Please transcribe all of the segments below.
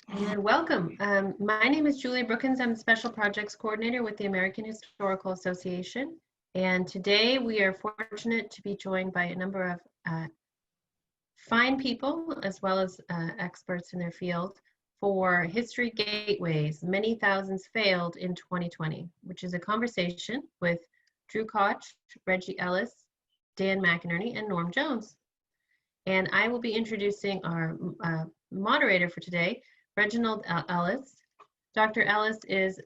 And welcome. My name is Julia Brookins. I'm Special Projects Coordinator with the American Historical Association. And today we are fortunate to be joined by a number of fine people, as well as experts in their field, for History Gateways, Many Thousands Failed in 2020, which is a conversation with Drew Koch, Reggie Ellis, Dan McInerney, and Norm Jones. And I will be introducing our moderator for today, Reginald Ellis. Dr. Ellis is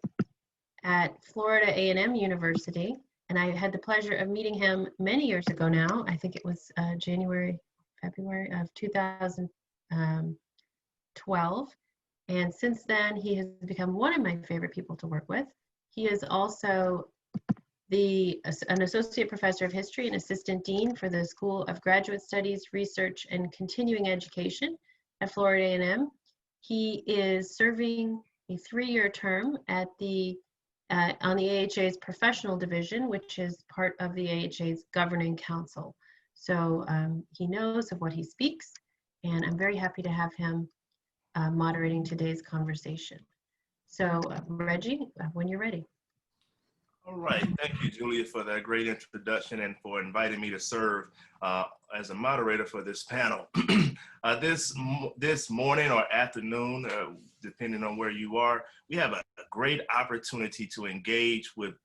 at Florida A&M University, and I had the pleasure of meeting him many years ago now. I think it was February of 2012. And since then, he has become one of my favorite people to work with. He is also an associate professor of history and assistant dean for the School of Graduate Studies, Research, and Continuing Education at Florida A&M. He is serving a 3-year term at on the AHA's professional division, which is part of the AHA's governing council. So he knows of what he speaks, and I'm very happy to have him moderating today's conversation. So Reggie, when you're ready. All right, thank you, Julia, for that great introduction and for inviting me to serve as a moderator for this panel. This morning or afternoon, depending on where you are, we have a great opportunity to engage with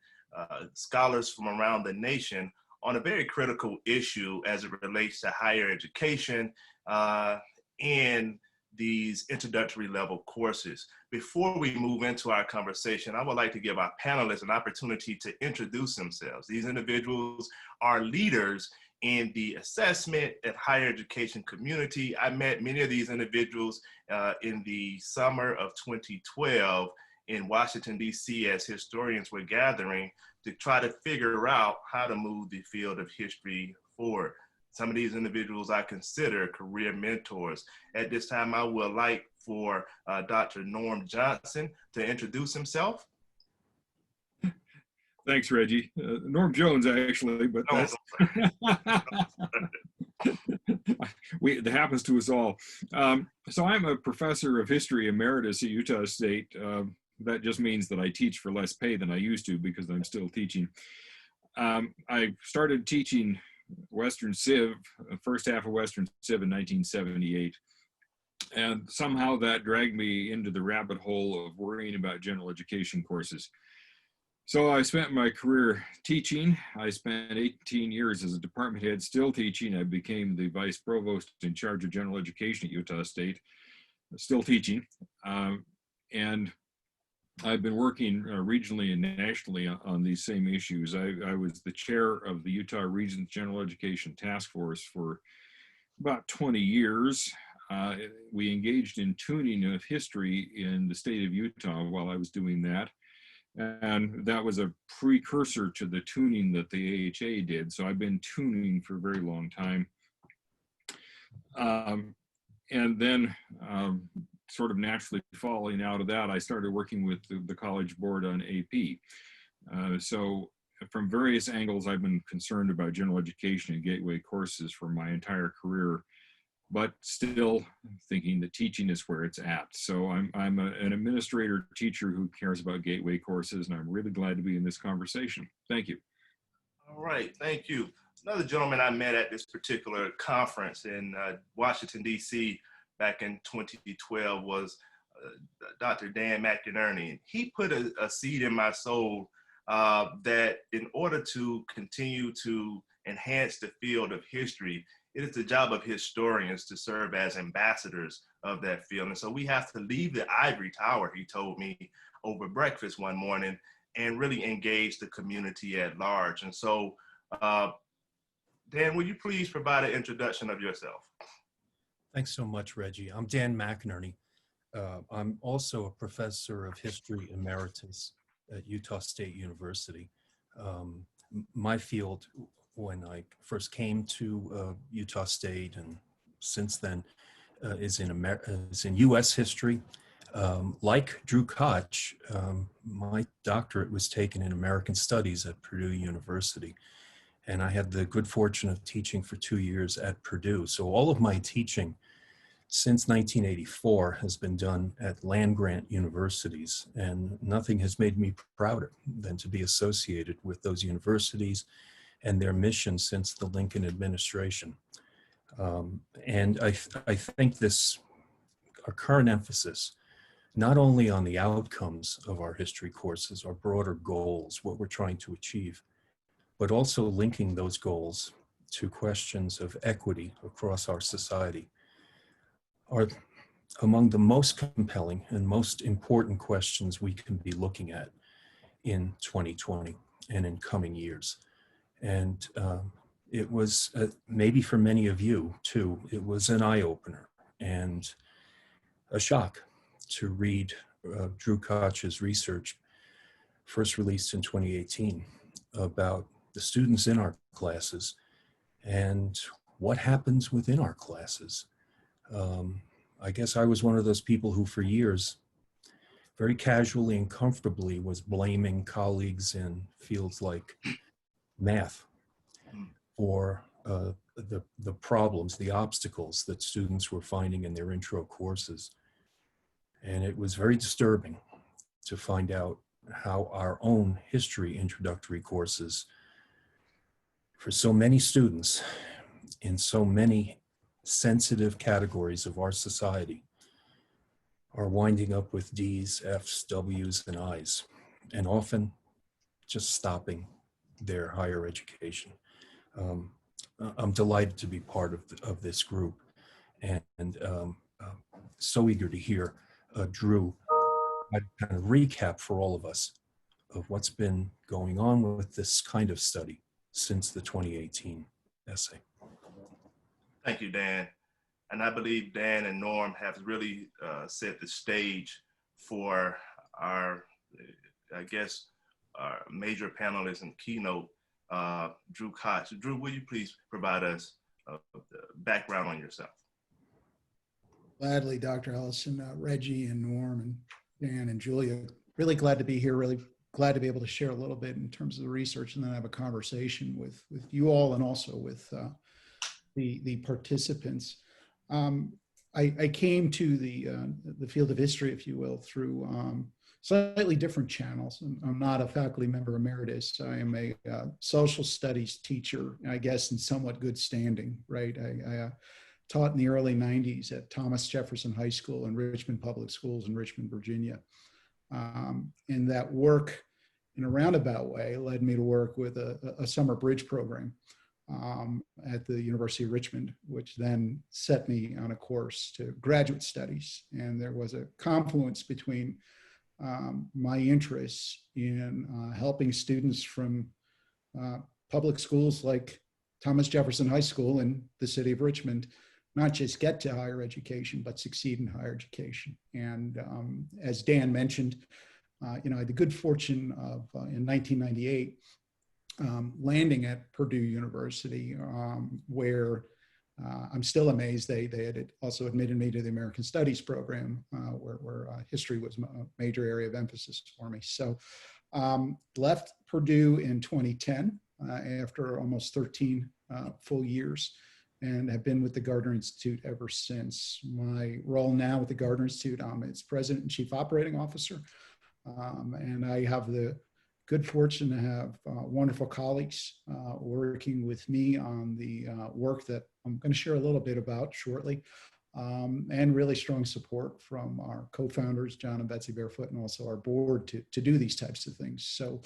scholars from around the nation on a very critical issue as it relates to higher education and these introductory level courses. Before we move into our conversation, I would like to give our panelists an opportunity to introduce themselves. These individuals are leaders in the assessment and higher education community. I met many of these individuals in the summer of 2012 in Washington, D.C. as historians were gathering to try to figure out how to move the field of history forward. Some of these individuals I consider career mentors. At this time, I would like for Dr. Norm Johnson to introduce himself. Thanks, Reggie. Norm Jones, actually, but that's it happens to us all. So I'm a professor of history emeritus at Utah State. That just means that I teach for less pay than I used to because I'm still teaching. I started teaching Western Civ, first half of Western Civ in 1978. And somehow that dragged me into the rabbit hole of worrying about general education courses. So I spent my career teaching. I spent 18 years as a department head still teaching. I became the vice provost in charge of general education at Utah State, still teaching. And I've been working regionally and nationally on these same issues. I was the chair of the Utah Region's General Education Task Force for about 20 years. We engaged in tuning of history in the state of Utah while I was doing that. And that was a precursor to the tuning that the AHA did. So I've been tuning for a very long time. And then sort of naturally falling out of that, I started working with the College Board on AP. So from various angles, I've been concerned about general education and gateway courses for my entire career, but still thinking that teaching is where it's at. So I'm an administrator teacher who cares about gateway courses, and I'm really glad to be in this conversation. Thank you. All right, thank you. Another gentleman I met at this particular conference in Washington, D.C. back in 2012 was Dr. Dan McInerney. He put a seed in my soul that in order to continue to enhance the field of history, it is the job of historians to serve as ambassadors of that field. And so we have to leave the ivory tower, he told me over breakfast one morning, and really engage the community at large. And so, Dan, will you please provide an introduction of yourself? Thanks so much, Reggie. I'm Dan McInerney. I'm also a professor of history emeritus at Utah State University. My field, when I first came to Utah State and since then, is in U.S. history. Like Drew Koch, my doctorate was taken in American Studies at Purdue University. And I had the good fortune of teaching for 2 years at Purdue. So all of my teaching since 1984 has been done at land-grant universities, and nothing has made me prouder than to be associated with those universities and their mission since the Lincoln administration. And I think our current emphasis, not only on the outcomes of our history courses, our broader goals, what we're trying to achieve, but also linking those goals to questions of equity across our society, are among the most compelling and most important questions we can be looking at in 2020 and in coming years. And it was, maybe for many of you too, it was an eye-opener and a shock to read Drew Koch's research, first released in 2018, about the students in our classes and what happens within our classes. I guess I was one of those people who for years, very casually and comfortably, was blaming colleagues in fields like math for the problems, the obstacles that students were finding in their intro courses. And it was very disturbing to find out how our own history introductory courses, for so many students in so many sensitive categories of our society, are winding up with D's, F's, W's, and I's, and often just stopping their higher education. I'm delighted to be part of this group, and so eager to hear Drew kind of recap for all of us of what's been going on with this kind of study since the 2018 essay. Thank you, Dan. And I believe Dan and Norm have really set the stage for our, I guess, our major panelist and keynote, Drew Koch. Drew, will you please provide us the background on yourself? Gladly, Dr. Ellis and Reggie and Norm and Dan and Julia. Really glad to be here. Really glad to be able to share a little bit in terms of the research, and then have a conversation with you all and also with the participants. I came to the field of history, if you will, through slightly different channels. I'm not a faculty member emeritus. I am a social studies teacher, I guess, in somewhat good standing, right? I taught in the early 90s at Thomas Jefferson High School and Richmond Public Schools in Richmond, Virginia. And that work, in a roundabout way, led me to work with a summer bridge program at the University of Richmond, which then set me on a course to graduate studies. And there was a confluence between my interests in helping students from public schools like Thomas Jefferson High School in the city of Richmond not just get to higher education, but succeed in higher education. And as Dan mentioned, I had the good fortune of, in 1998, landing at Purdue University, where I'm still amazed they had also admitted me to the American Studies program, where history was a major area of emphasis for me. So left Purdue in 2010 after almost 13 full years, and have been with the Gardner Institute ever since. My role now with the Gardner Institute, I'm its President and Chief Operating Officer, and I have the good fortune to have wonderful colleagues working with me on the work that I'm going to share a little bit about shortly, and really strong support from our co-founders, John and Betsy Barefoot, and also our board to do these types of things. So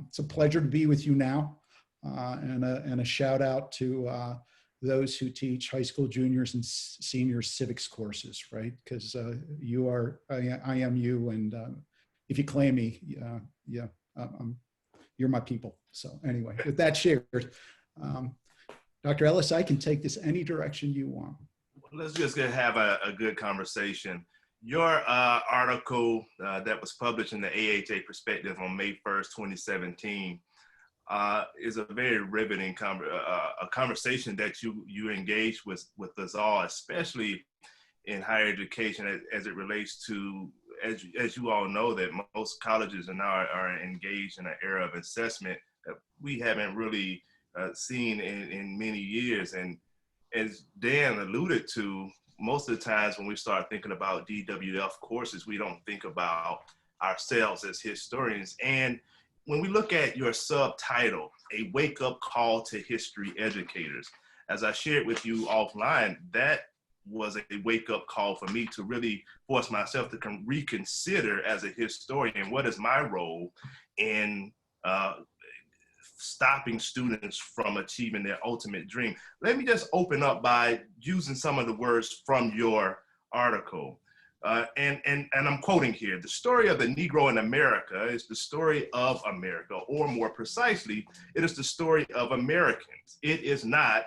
it's a pleasure to be with you now, and a shout out to those who teach high school juniors and seniors civics courses, right? Because you are, I am you, and if you claim me, yeah. You're my people. So anyway, with that shared, Dr. Ellis, I can take this any direction you want. Let's just have a good conversation. Your article that was published in the AHA Perspective on May 1st, 2017 is a very riveting conversation that you engage with us all, especially in higher education as it relates to, as you all know, that most colleges are engaged in an era of assessment that we haven't really seen in many years. And as Dan alluded to, most of the times when we start thinking about DWF courses, we don't think about ourselves as historians. And when we look at your subtitle, A Wake-Up Call to History Educators, as I shared with you offline, that was a wake-up call for me to really force myself to reconsider as a historian, what is my role in stopping students from achieving their ultimate dream. Let me just open up by using some of the words from your article. And I'm quoting here: the story of the Negro in America is the story of America, or more precisely, it is the story of Americans. It is not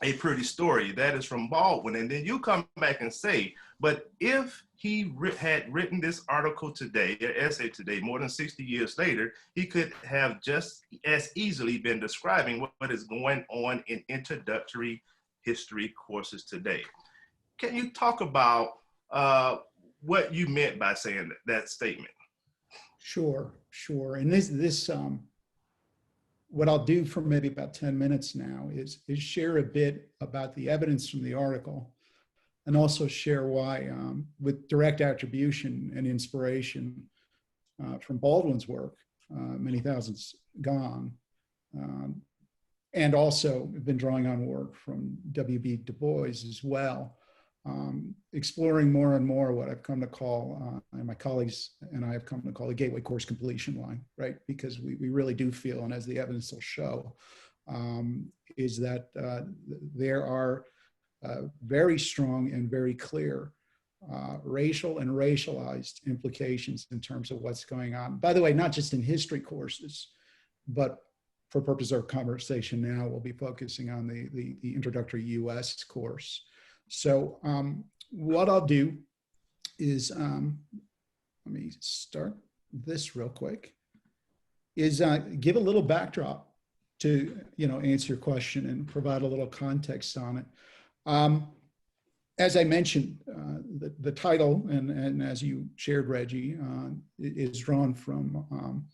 a pretty story. That is from Baldwin. And then you come back and say, but if he had written this article today, an essay today, more than 60 years later, he could have just as easily been describing what is going on in introductory history courses today. Can you talk about what you meant by saying that statement? Sure. And this what I'll do for maybe about 10 minutes now is share a bit about the evidence from the article, and also share why, with direct attribution and inspiration from Baldwin's work, Many Thousands Gone, and also been drawing on work from W.B. Du Bois as well, exploring more and more what I've come to call, and my colleagues and I have come to call the gateway course completion line, right? Because we really do feel, and as the evidence will show, is that there are very strong and very clear racial and racialized implications in terms of what's going on. By the way, not just in history courses, but for purpose of our conversation now, we'll be focusing on the introductory US course. So what I'll do is, let me start this real quick, is give a little backdrop to, answer your question and provide a little context on it. As I mentioned, the title, and as you shared, Reggie, is drawn from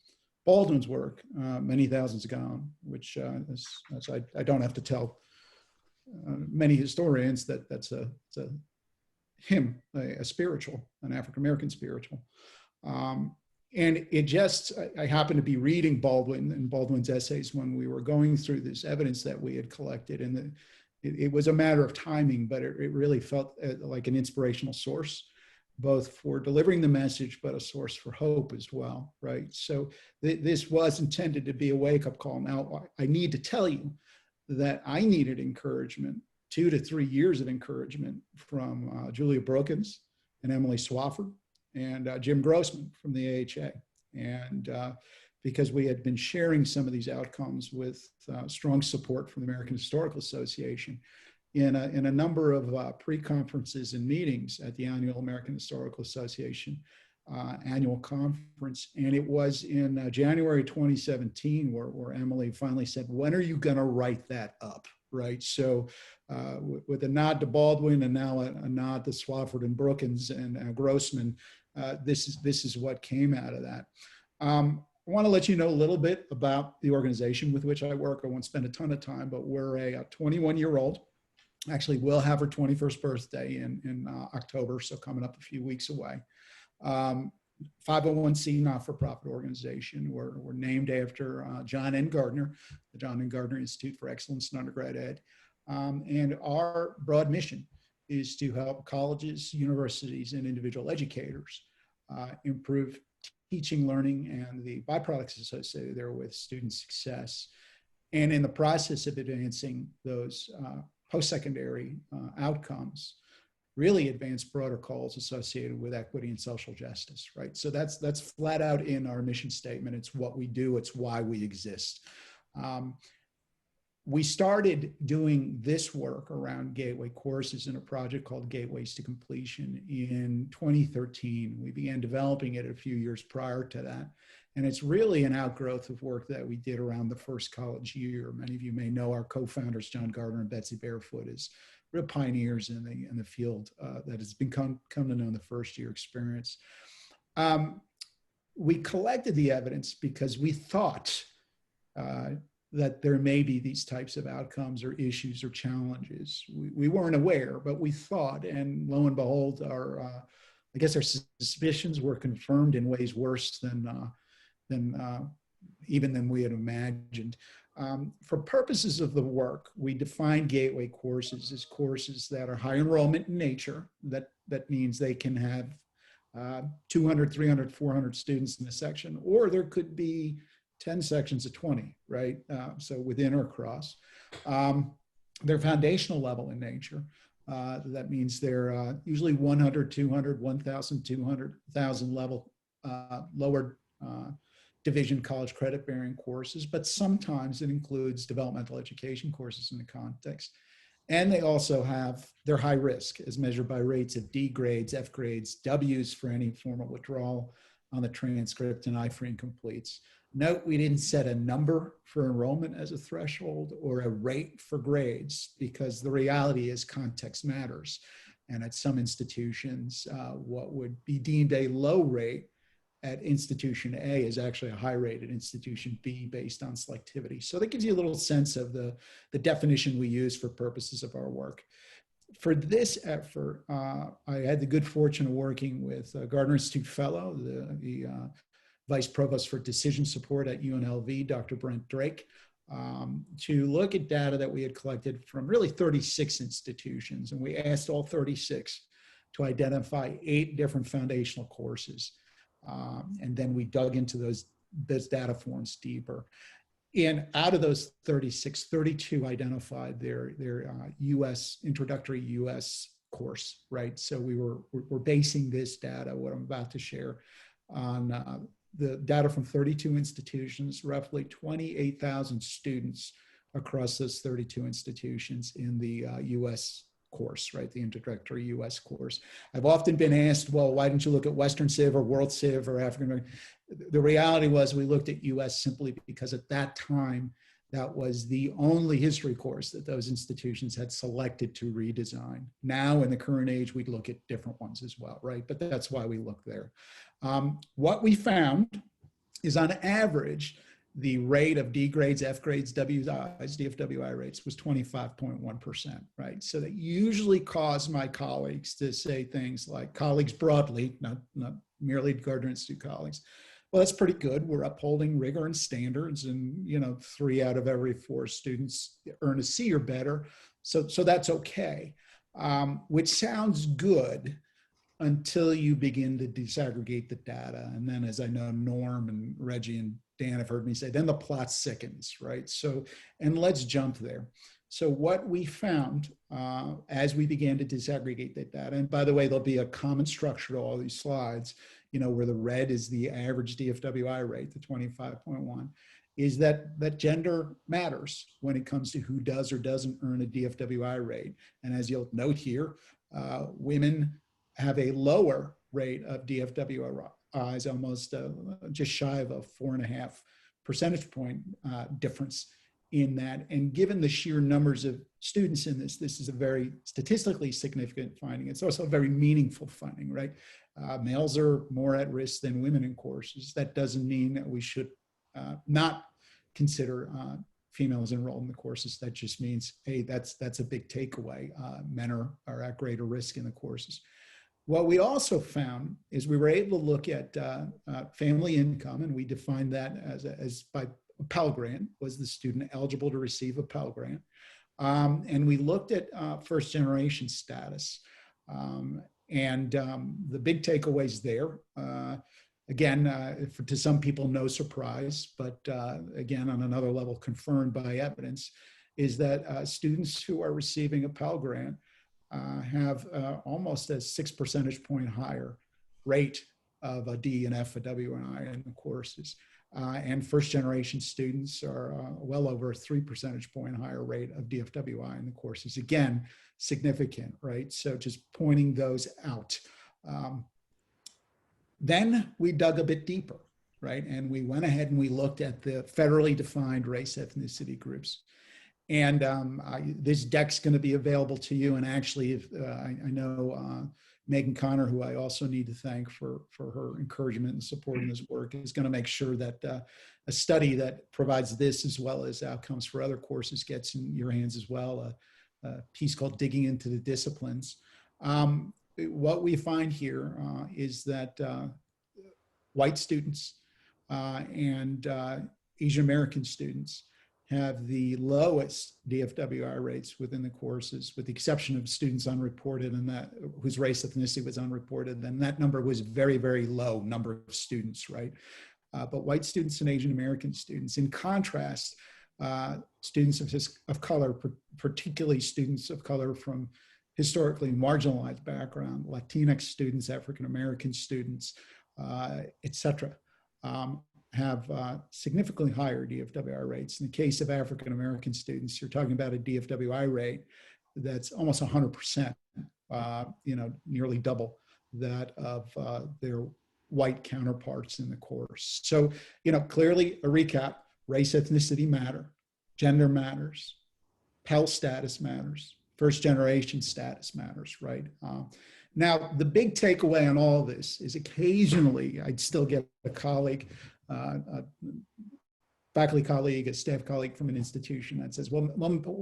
Baldwin's work, Many Thousands Gone, which as I don't have to tell many historians that's a hymn, a spiritual, an African-American spiritual. And it just, I happened to be reading Baldwin and Baldwin's essays when we were going through this evidence that we had collected, and it was a matter of timing, but it really felt like an inspirational source, both for delivering the message, but a source for hope as well, right? So this was intended to be a wake-up call. Now, I need to tell you that I needed encouragement, 2 to 3 years of encouragement from Julia Brookins and Emily Swafford and Jim Grossman from the AHA. And because we had been sharing some of these outcomes with strong support from the American Historical Association in a number of pre-conferences and meetings at the annual American Historical Association annual conference. And it was in January 2017 where Emily finally said, when are you going to write that up, right? So with a nod to Baldwin and now a nod to Swafford and Brookins and Grossman, this is what came out of that. I want to let you know a little bit about the organization with which I work. I won't spend a ton of time, but we're a 21-year-old. Actually, we'll have her 21st birthday in October, so coming up a few weeks away. 501c not-for-profit organization. We're named after John N. Gardner, the John N. Gardner Institute for Excellence in Undergrad Ed. And our broad mission is to help colleges, universities, and individual educators improve teaching, learning, and the byproducts associated there with student success. And in the process of advancing those post-secondary outcomes, really advance broader calls associated with equity and social justice, right? So that's flat out in our mission statement. It's what we do. It's why we exist. We started doing this work around gateway courses in a project called Gateways to Completion in 2013. We began developing it a few years prior to that. And it's really an outgrowth of work that we did around the first college year. Many of you may know our co-founders, John Gardner and Betsy Barefoot, as real pioneers in the field that has come to know the first year experience. We collected the evidence because we thought that there may be these types of outcomes or issues or challenges. We weren't aware, but we thought, and lo and behold, I guess our suspicions were confirmed in ways worse than even than we had imagined. For purposes of the work, we define gateway courses as courses that are high enrollment in nature. That means they can have 200, 300, 400 students in a section, or there could be 10 sections of 20, right? So within or across. They're foundational level in nature. That means they're usually 100, 200, 1,000, 200,000 level lower division college credit bearing courses, but sometimes it includes developmental education courses in the context. And they also have their high risk as measured by rates of D grades, F grades, W's for any formal withdrawal on the transcript, and I for incompletes. Note, we didn't set a number for enrollment as a threshold or a rate for grades, because the reality is context matters. And at some institutions, what would be deemed a low rate at institution A is actually a high rate at institution B based on selectivity. So that gives you a little sense of the definition we use for purposes of our work. For this effort, I had the good fortune of working with Gardner Institute Fellow, the Vice Provost for Decision Support at UNLV, Dr. Brent Drake, to look at data that we had collected from really 36 institutions. And we asked all 36 to identify 8 different foundational courses. And then we dug into those data forms deeper. And out of those 36, 32 identified their US, introductory US course, right? So we're basing this data, what I'm about to share, on the data from 32 institutions, roughly 28,000 students across those 32 institutions in the US course, right? The introductory US course. I've often been asked, well, why didn't you look at Western Civ or World Civ or African American? The reality was we looked at US simply because at that time, that was the only history course that those institutions had selected to redesign. Now in the current age, we'd look at different ones as well, right? But that's why we look there. What we found is on average, the rate of D grades, F grades, WIs, DFWI rates was 25.1%, right? So that usually caused my colleagues to say things like, colleagues broadly, not merely Gardner Institute colleagues, well, that's pretty good. We're upholding rigor and standards, and 3 out of every 4 students earn a C or better. So that's okay, which sounds good until you begin to disaggregate the data. And then, as I know Norm and Reggie and Dan have heard me say, then the plot sickens, right? So, and let's jump there. So what we found as we began to disaggregate that data, and by the way, there'll be a common structure to all these slides, where the red is the average DFWI rate, the 25.1, is that gender matters when it comes to who does or doesn't earn a DFWI rate. And as you'll note here, women have a lower rate of DFWIs, almost just shy of a 4.5 percentage point difference in that. And given the sheer numbers of students in this is a very statistically significant finding. It's also a very meaningful finding, right? Males are more at risk than women in courses. That doesn't mean that we should not consider females enrolled in the courses. That just means, hey, that's a big takeaway. Men are at greater risk in the courses. What we also found is we were able to look at family income, and we defined that as by a Pell Grant. Was the student eligible to receive a Pell Grant? And we looked at first generation status. And the big takeaways there, again, to some people, no surprise, but again, on another level, confirmed by evidence, is that students who are receiving a Pell Grant have almost a 6 percentage point higher rate of a D and F, a W and I in the courses. And first generation students are well over a 3 percentage point higher rate of DFWI in the courses. Again, significant, right? So just pointing those out. Then we dug a bit deeper, right? And we went ahead and we looked at the federally defined race ethnicity groups. And this deck's going to be available to you. And actually, if I know Megan Connor, who I also need to thank for her encouragement and support in this work, is going to make sure that a study that provides this as well as outcomes for other courses gets in your hands as well, a piece called Digging into the Disciplines. What we find here is that white students and Asian American students have the lowest DFWI rates within the courses, with the exception of students unreported and that whose race ethnicity was unreported. Then that number was very, very low number of students, right? But white students and Asian American students. In contrast, students of color, particularly students of color from historically marginalized background, Latinx students, African American students, et cetera, have significantly higher DFWI rates. In the case of African American students, you're talking about a DFWI rate that's almost 100%, nearly double that of their white counterparts in the course. So, clearly a recap: race, ethnicity matter, gender matters, Pell status matters, first generation status matters, right? Now, the big takeaway on all this is occasionally I'd still get a colleague, a faculty colleague, a staff colleague from an institution that says, well,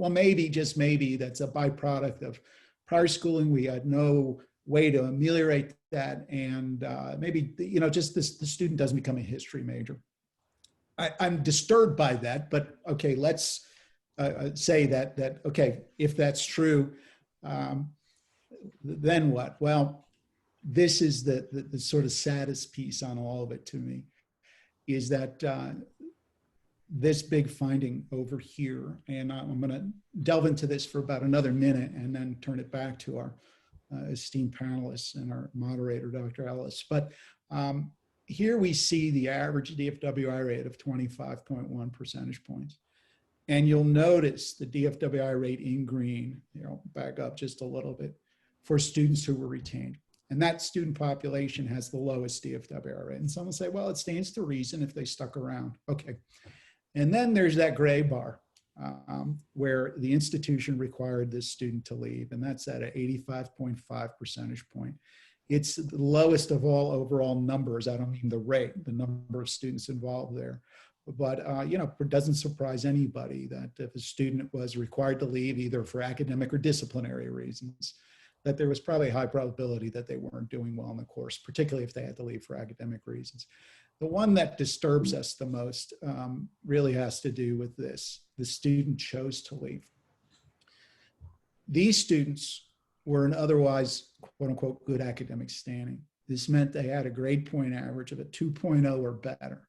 maybe, just maybe, that's a byproduct of prior schooling. We had no way to ameliorate that. And maybe, just the student doesn't become a history major. I'm disturbed by that, but okay, let's say that, okay, if that's true, then what? Well, this is the sort of saddest piece on all of it to me, is that this big finding over here, and I'm going to delve into this for about another minute and then turn it back to our esteemed panelists and our moderator, Dr. Ellis. But here we see the average DFWI rate of 25.1 percentage points. And you'll notice the DFWI rate in green, back up just a little bit, for students who were retained. And that student population has the lowest DFWI rate. And some will say, well, it stands to reason if they stuck around. Okay. And then there's that gray bar where the institution required this student to leave. And that's at an 85.5 percentage point. It's the lowest of all overall numbers. I don't mean the rate, the number of students involved there. But, it doesn't surprise anybody that if a student was required to leave either for academic or disciplinary reasons, that there was probably a high probability that they weren't doing well in the course, particularly if they had to leave for academic reasons. The one that disturbs us the most really has to do with this. The student chose to leave. These students were in otherwise, quote unquote, good academic standing. This meant they had a grade point average of a 2.0 or better.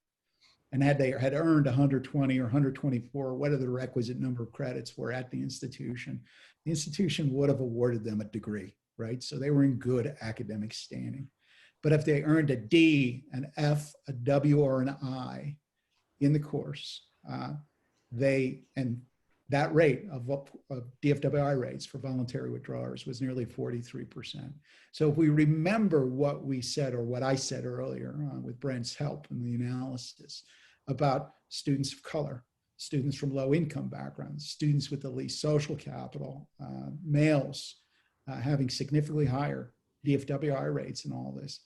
And had they had earned 120 or 124, whatever the requisite number of credits were at the institution would have awarded them a degree, right? So they were in good academic standing. But if they earned a D, an F, a W, or an I in the course, and that rate of DFWI rates for voluntary withdrawers was nearly 43%. So if we remember what we said, or what I said earlier with Brent's help in the analysis about students of color, students from low income backgrounds, students with the least social capital, males having significantly higher DFWI rates and all this,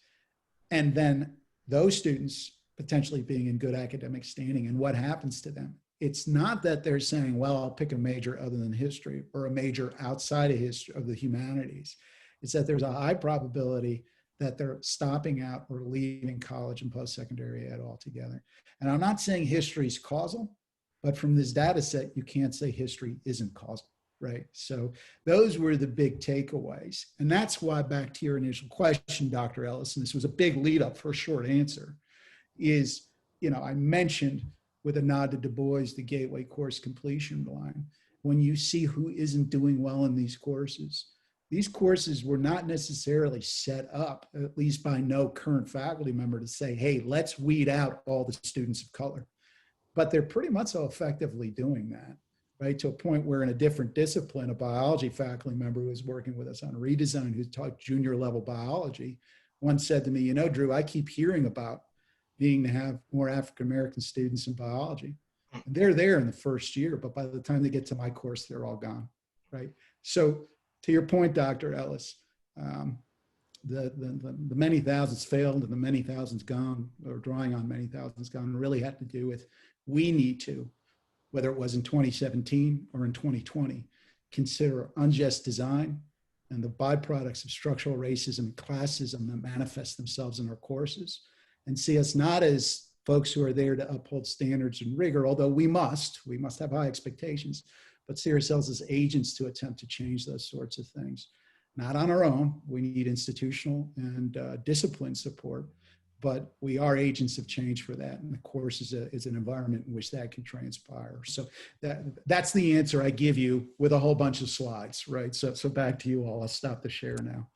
and then those students potentially being in good academic standing, and what happens to them. It's not that they're saying, well, I'll pick a major other than history or a major outside of history of the humanities. It's that there's a high probability that they're stopping out or leaving college and post-secondary ed altogether. And I'm not saying history is causal, but from this data set, you can't say history isn't causal, right? So those were the big takeaways. And that's why, back to your initial question, Dr. Ellis, and this was a big lead up for a short answer, is, I mentioned with a nod to Du Bois, the gateway course completion line. When you see who isn't doing well in these courses were not necessarily set up, at least by no current faculty member, to say, hey, let's weed out all the students of color. But they're pretty much so effectively doing that, right? To a point where in a different discipline, a biology faculty member who was working with us on redesign, who taught junior level biology, once said to me, Drew, I keep hearing about needing to have more African-American students in biology. And they're there in the first year, but by the time they get to my course, they're all gone, right? So to your point, Dr. Ellis, the many thousands failed and the many thousands gone, or drawing on many thousands gone, really had to do with we need to, whether it was in 2017 or in 2020, consider unjust design and the byproducts of structural racism and classism that manifest themselves in our courses, and see us not as folks who are there to uphold standards and rigor, although we must have high expectations, but see ourselves as agents to attempt to change those sorts of things. Not on our own, we need institutional and discipline support, but we are agents of change for that. And the course is an environment in which that can transpire. So that's the answer I give you with a whole bunch of slides, right? So back to you all. I'll stop the share now.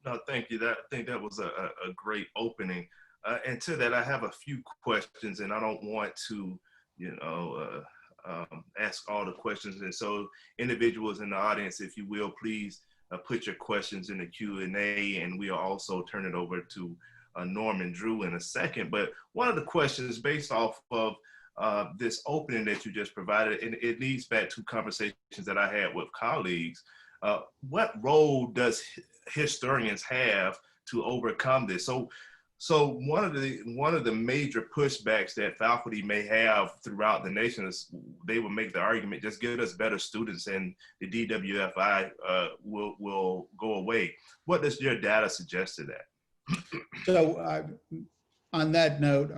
No, thank you. I think that was a great opening. And to that, I have a few questions, and I don't want to, ask all the questions. And so individuals in the audience, if you will, please put your questions in the Q&A, and we'll also turn it over to Norm and Drew in a second. But one of the questions based off of this opening that you just provided, and it leads back to conversations that I had with colleagues. What role does historians have to overcome this? So one of the major pushbacks that faculty may have throughout the nation is they will make the argument, just get us better students and the DWFI will go away. What does your data suggest to that? So on that note,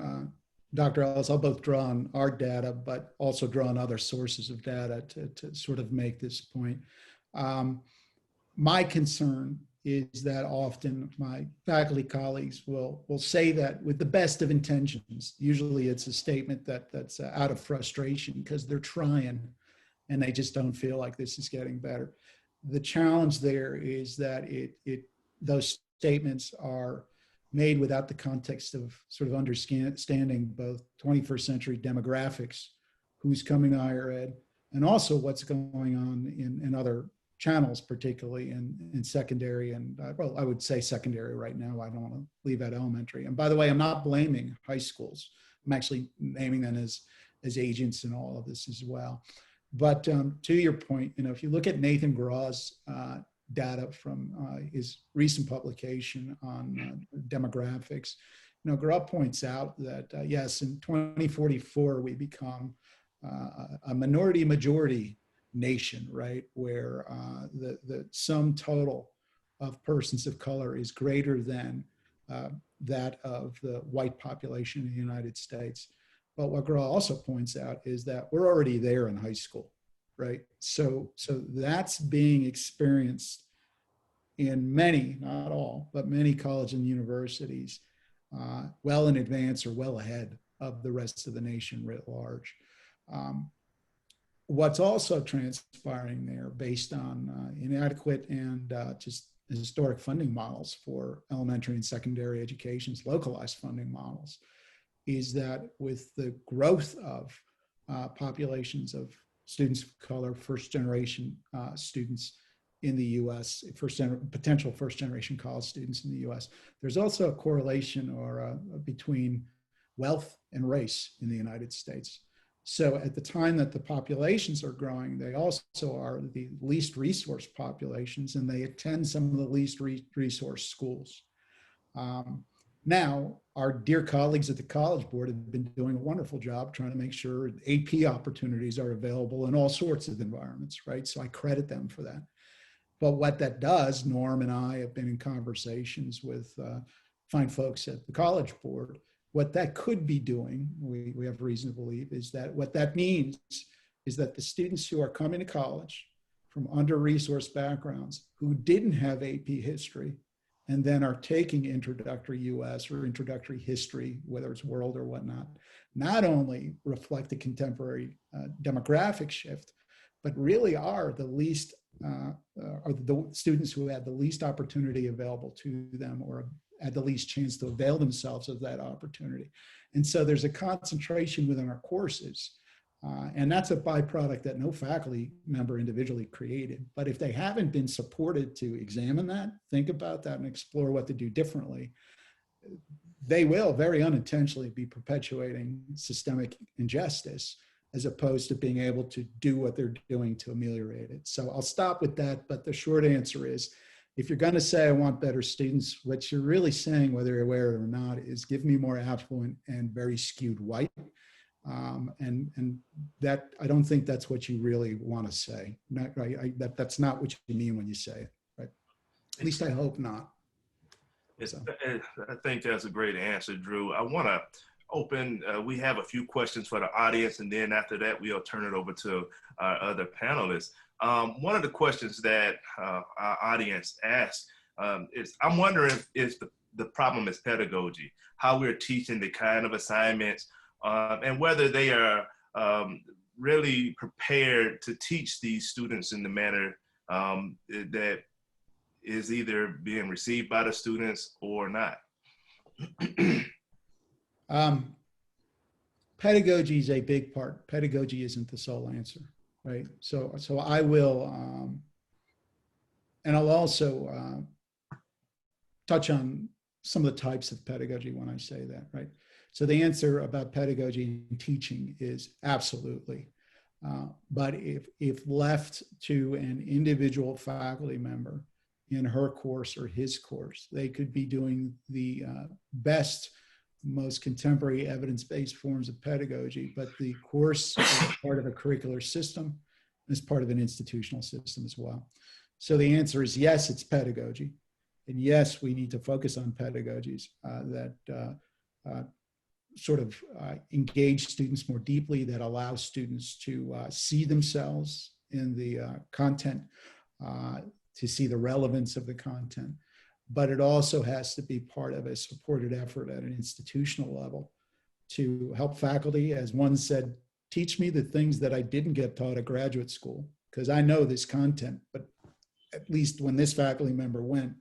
Dr. Ellis, I'll both draw on our data, but also draw on other sources of data to sort of make this point. My concern is that often my faculty colleagues will say that with the best of intentions. Usually it's a statement that's out of frustration because they're trying and they just don't feel like this is getting better. The challenge there is that those statements are made without the context of sort of understanding both 21st century demographics, who's coming to higher ed, and also what's going on in other channels, particularly in secondary and, well, I would say secondary right now. I don't want to leave out elementary. And by the way, I'm not blaming high schools. I'm actually naming them as agents in all of this as well. But to your point, if you look at Nathan Graw's data from his recent publication on demographics, Graw points out that, yes, in 2044, we become a minority-majority nation, right, where the sum total of persons of color is greater than that of the white population in the United States. But what Graw also points out is that we're already there in high school, right? So that's being experienced in many, not all, but many colleges and universities well in advance or well ahead of the rest of the nation writ large. What's also transpiring there, based on inadequate and just historic funding models for elementary and secondary education's localized funding models, is that with the growth of populations of students of color, first-generation students in the U.S., potential first-generation college students in the U.S., there's also a correlation between wealth and race in the United States. So at the time that the populations are growing, they also are the least resource populations, and they attend some of the least resource schools. Now, our dear colleagues at the College Board have been doing a wonderful job trying to make sure AP opportunities are available in all sorts of environments, right? So I credit them for that. But what that does, Norm and I have been in conversations with fine folks at the College Board. What that could be doing, we have reason to believe, is that what that means is that the students who are coming to college from under-resourced backgrounds who didn't have AP history and then are taking introductory US or introductory history, whether it's world or whatnot, not only reflect the contemporary demographic shift, but really are the least, are the students who had the least opportunity available to them or had the least chance to avail themselves of that opportunity. And so there's a concentration within our courses, and that's a byproduct that no faculty member individually created. But if they haven't been supported to examine that, think about that, and explore what to do differently, they will very unintentionally be perpetuating systemic injustice as opposed to being able to do what they're doing to ameliorate it. So I'll stop with that, but the short answer is if you're going to say I want better students, what you're really saying, whether you're aware or not, is give me more affluent and very skewed white. And that, I don't think that's what you really want to say. Not, right? That's not what you mean when you say it, right? At least I hope not. So. I think that's a great answer, Drew. I want to open, we have a few questions for the audience, and then after that, we'll turn it over to our other panelists. One of the questions that our audience asked is, I'm wondering if the problem is pedagogy, how we're teaching the kind of assignments, and whether they are really prepared to teach these students in the manner that is either being received by the students or not. Pedagogy is a big part. Pedagogy isn't the sole answer, right? So I will, and I'll also touch on some of the types of pedagogy when I say that, right? So the answer about pedagogy and teaching is absolutely. But if left to an individual faculty member in her course or his course, they could be doing the best, most contemporary evidence-based forms of pedagogy, but the course is part of a curricular system and is part of an institutional system as well. So the answer is yes, it's pedagogy. And yes, we need to focus on pedagogies that sort of engage students more deeply, that allow students to see themselves in the content, to see the relevance of the content. But it also has to be part of a supported effort at an institutional level to help faculty, as one said, teach me the things that I didn't get taught at graduate school, because I know this content, but at least when this faculty member went,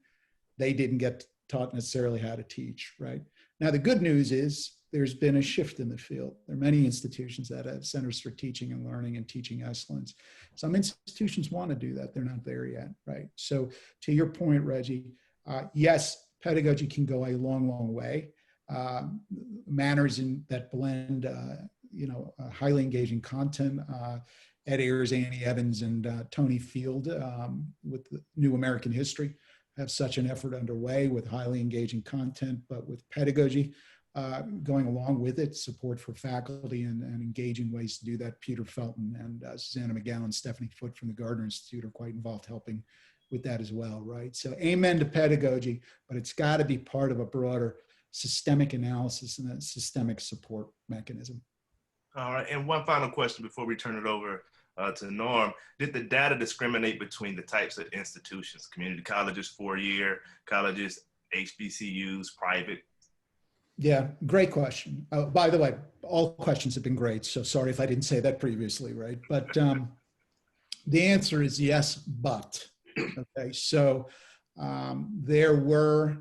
they didn't get taught necessarily how to teach, right? Now, the good news is there's been a shift in the field. There are many institutions that have centers for teaching and learning and teaching excellence. Some institutions want to do that. They're not there yet, right? So to your point, Reggie, yes, pedagogy can go a long, long way. Manners that blend, highly engaging content. Ed Ayers, Annie Evans, and Tony Field with the New American History have such an effort underway with highly engaging content, but with pedagogy going along with it, support for faculty and engaging ways to do that. Peter Felton and Susanna McGowan, Stephanie Foote from the Gardner Institute are quite involved helping with that as well, right? So amen to pedagogy, but it's got to be part of a broader systemic analysis and a systemic support mechanism. All right, and one final question before we turn it over to Norm. Did the data discriminate between the types of institutions, community colleges, 4-year colleges, HBCUs, private? Yeah, great question. By the way, all questions have been great, so sorry if I didn't say that previously, right? But the answer is yes, but. Okay, so there were,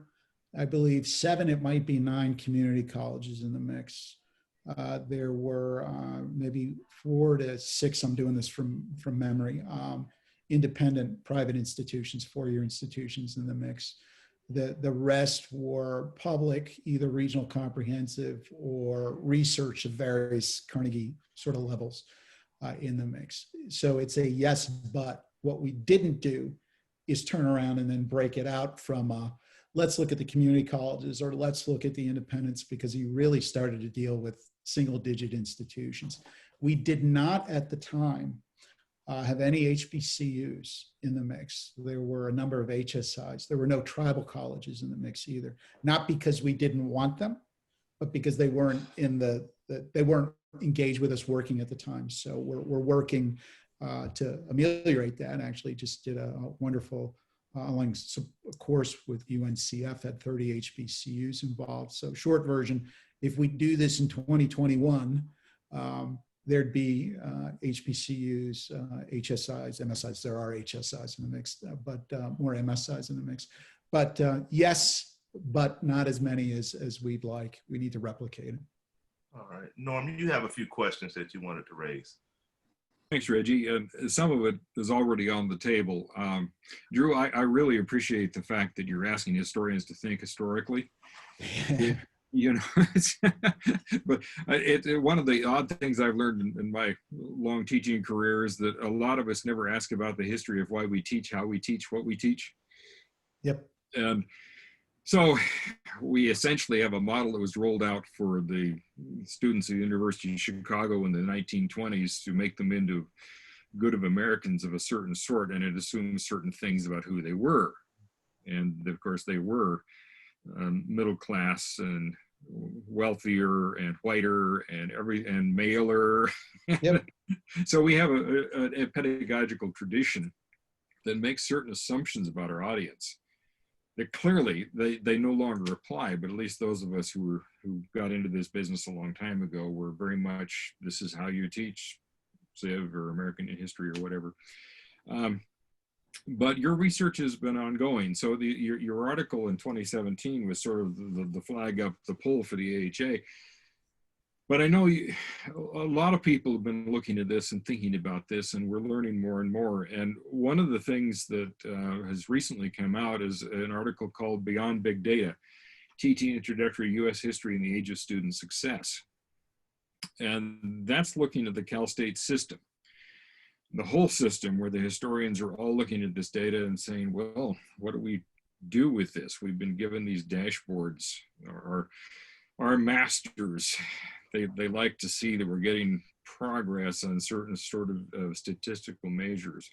I believe, 7, it might be 9 community colleges in the mix. There were maybe 4 to 6, I'm doing this from memory, independent private institutions, 4-year institutions in the mix. The rest were public, either regional comprehensive or research of various Carnegie sort of levels in the mix. So it's a yes, but. What we didn't do is turn around and then break it out from let's look at the community colleges or let's look at the independents, because you really started to deal with single-digit institutions. We did not at the time have any HBCUs in the mix. There were a number of HSIs. There were no tribal colleges in the mix either. Not because we didn't want them, but because they weren't they weren't engaged with us working at the time. So we're working to ameliorate that. Actually just did a wonderful online course with UNCF, had 30 HBCUs involved. So short version, if we do this in 2021, there'd be HBCUs, HSIs, MSIs. There are HSIs in the mix, but more MSIs in the mix. But yes, but not as many as we'd like. We need to replicate it. All right, Norm, you have a few questions that you wanted to raise. Thanks, Reggie. Some of it is already on the table. Drew, I really appreciate the fact that you're asking historians to think historically. You know, but one of the odd things I've learned in my long teaching career is that a lot of us never ask about the history of why we teach, how we teach, what we teach. Yep. And so we essentially have a model that was rolled out for the students at the University of Chicago in the 1920s to make them into good of Americans of a certain sort, and it assumes certain things about who they were. And of course they were middle class and wealthier and whiter and maler. Yep. So we have a pedagogical tradition that makes certain assumptions about our audience that clearly they no longer apply, but at least those of us who got into this business a long time ago were very much, this is how you teach Civ or American history or whatever. But your research has been ongoing. So your article in 2017 was sort of the flag up the pole for the AHA. But I know a lot of people have been looking at this and thinking about this, and we're learning more and more. And one of the things that has recently come out is an article called Beyond Big Data, Teaching Introductory U.S. History in the Age of Student Success. And that's looking at the Cal State system, the whole system, where the historians are all looking at this data and saying, well, what do we do with this? We've been given these dashboards. Our masters, they like to see that we're getting progress on certain sort of statistical measures.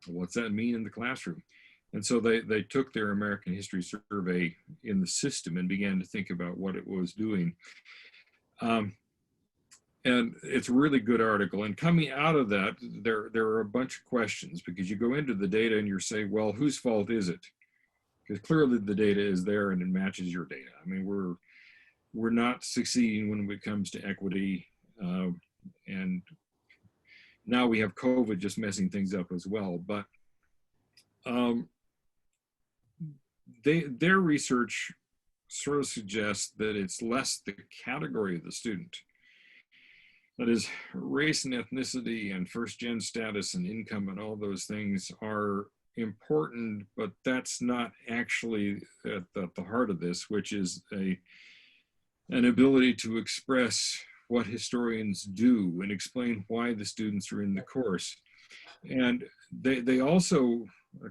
What's that mean in the classroom? And so they took their American history survey in the system and began to think about what it was doing. And it's a really good article. And coming out of that, there are a bunch of questions, because you go into the data and you're saying, well, whose fault is it? Because clearly the data is there and it matches your data. I mean, we're not succeeding when it comes to equity. And now we have COVID just messing things up as well. But their research sort of suggests that it's less the category of the student. That is, race and ethnicity and first-gen status and income and all those things are important, but that's not actually at the heart of this, which is an ability to express what historians do and explain why the students are in the course. And they also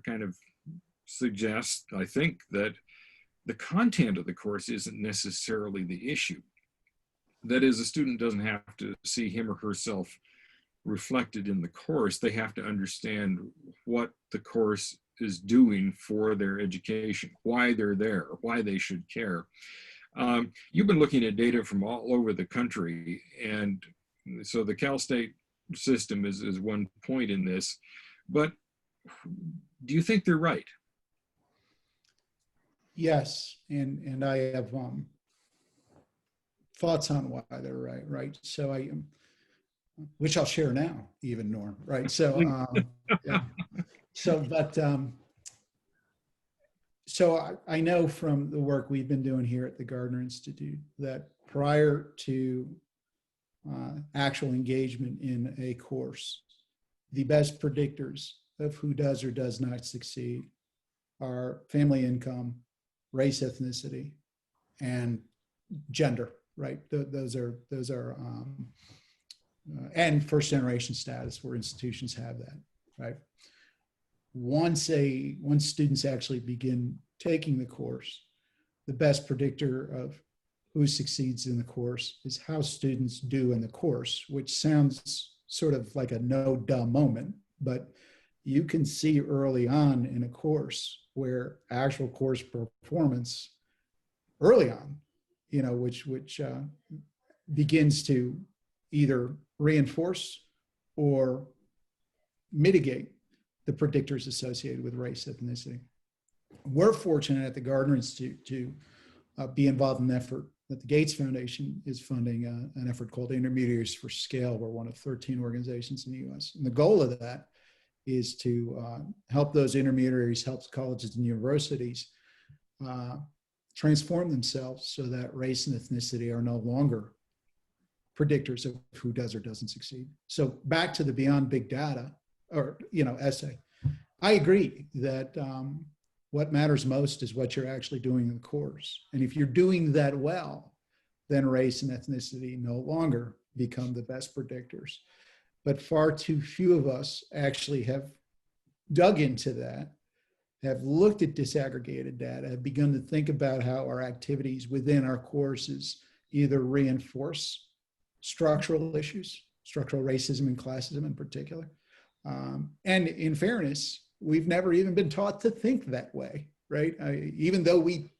kind of suggest, I think, that the content of the course isn't necessarily the issue. That is, a student doesn't have to see him or herself reflected in the course. They have to understand what the course is doing for their education, why they're there, why they should care. You've been looking at data from all over the country, and so the Cal State system is one point in this, but do you think they're right? Yes, and I have thoughts on why they're right? So which I'll share now, even, Norm, right? So, yeah. So I know from the work we've been doing here at the Gardner Institute that prior to actual engagement in a course, the best predictors of who does or does not succeed are family income, race, ethnicity, and gender, right? Those are and first generation status, where institutions have that, right? Once students actually begin taking the course, the best predictor of who succeeds in the course is how students do in the course, which sounds sort of like a no duh moment, but you can see early on in a course where actual course performance early on, which begins to either reinforce or mitigate the predictors associated with race, ethnicity. We're fortunate at the Gardner Institute to be involved in an effort that the Gates Foundation is funding, an effort called Intermediaries for Scale. We're one of 13 organizations in the US. And the goal of that is to help those intermediaries, help colleges and universities transform themselves so that race and ethnicity are no longer predictors of who does or doesn't succeed. So back to the Beyond Big Data, or essay. I agree that what matters most is what you're actually doing in the course. And if you're doing that well, then race and ethnicity no longer become the best predictors. But far too few of us actually have dug into that have looked at disaggregated data, have begun to think about how our activities within our courses either reinforce structural issues, structural racism and classism in particular. And in fairness, we've never even been taught to think that way, right? Even though we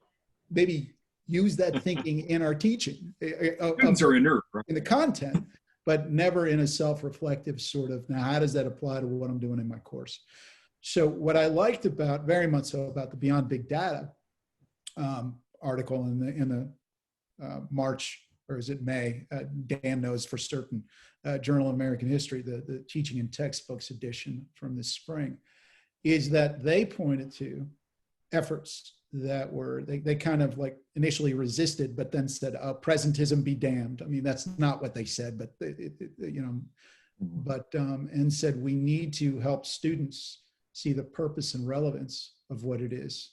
maybe use that thinking in our teaching, Students are inert, right? in the content, but never in a self-reflective sort of, now how does that apply to what I'm doing in my course? So what I liked about, very much so, about the Beyond Big Data article in the March, or is it May, Dan knows for certain, Journal of American History, the teaching and textbooks edition from this spring, is that they pointed to efforts that were, they kind of like initially resisted, but then said, presentism be damned. I mean, that's not what they said, but and said we need to help students see the purpose and relevance of what it is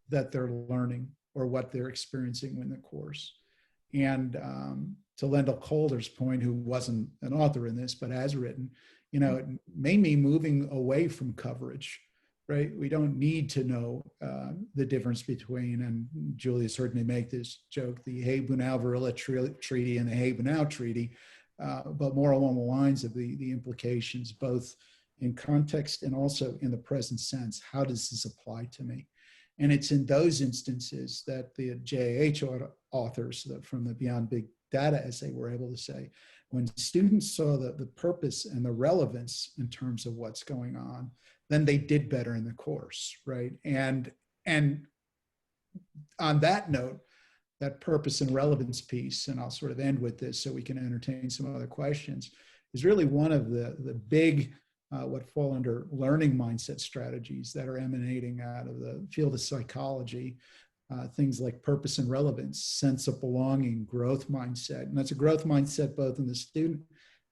that they're learning or what they're experiencing in the course. And to Lendell Calder's point, who wasn't an author in this, but has written, it made me moving away from coverage, right? We don't need to know the difference between, and Julia's heard me make this joke, the Hay-Bunau-Varilla Treaty and the Hay-Bunau Treaty, but more along the lines of the implications, both in context and also in the present sense. How does this apply to me? And it's in those instances that the JAH authors from the Beyond Big Data essay were able to say, when students saw the purpose and the relevance in terms of what's going on, then they did better in the course, right? And on that note, that purpose and relevance piece, and I'll sort of end with this so we can entertain some other questions, is really one of the big what fall under learning mindset strategies that are emanating out of the field of psychology, things like purpose and relevance, sense of belonging, growth mindset. And that's a growth mindset both in the student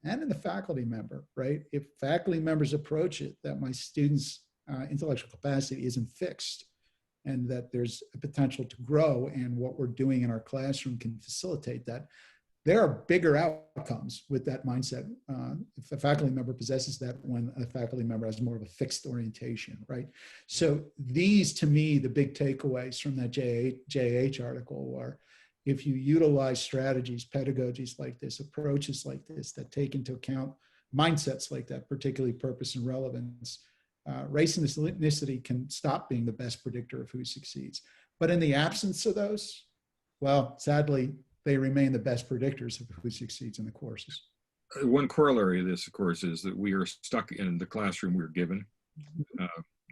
and in the faculty member, right? If faculty members approach it that my students' intellectual capacity isn't fixed and that there's a potential to grow and what we're doing in our classroom can facilitate that, there are bigger outcomes with that mindset if a faculty member possesses that when a faculty member has more of a fixed orientation, right? So these, to me, the big takeaways from that JH article are, if you utilize strategies, pedagogies like this, approaches like this that take into account mindsets like that, particularly purpose and relevance, race and ethnicity can stop being the best predictor of who succeeds. But in the absence of those, well, sadly, they remain the best predictors of who succeeds in the courses. One corollary of this, of course, is that we are stuck in the classroom we're given.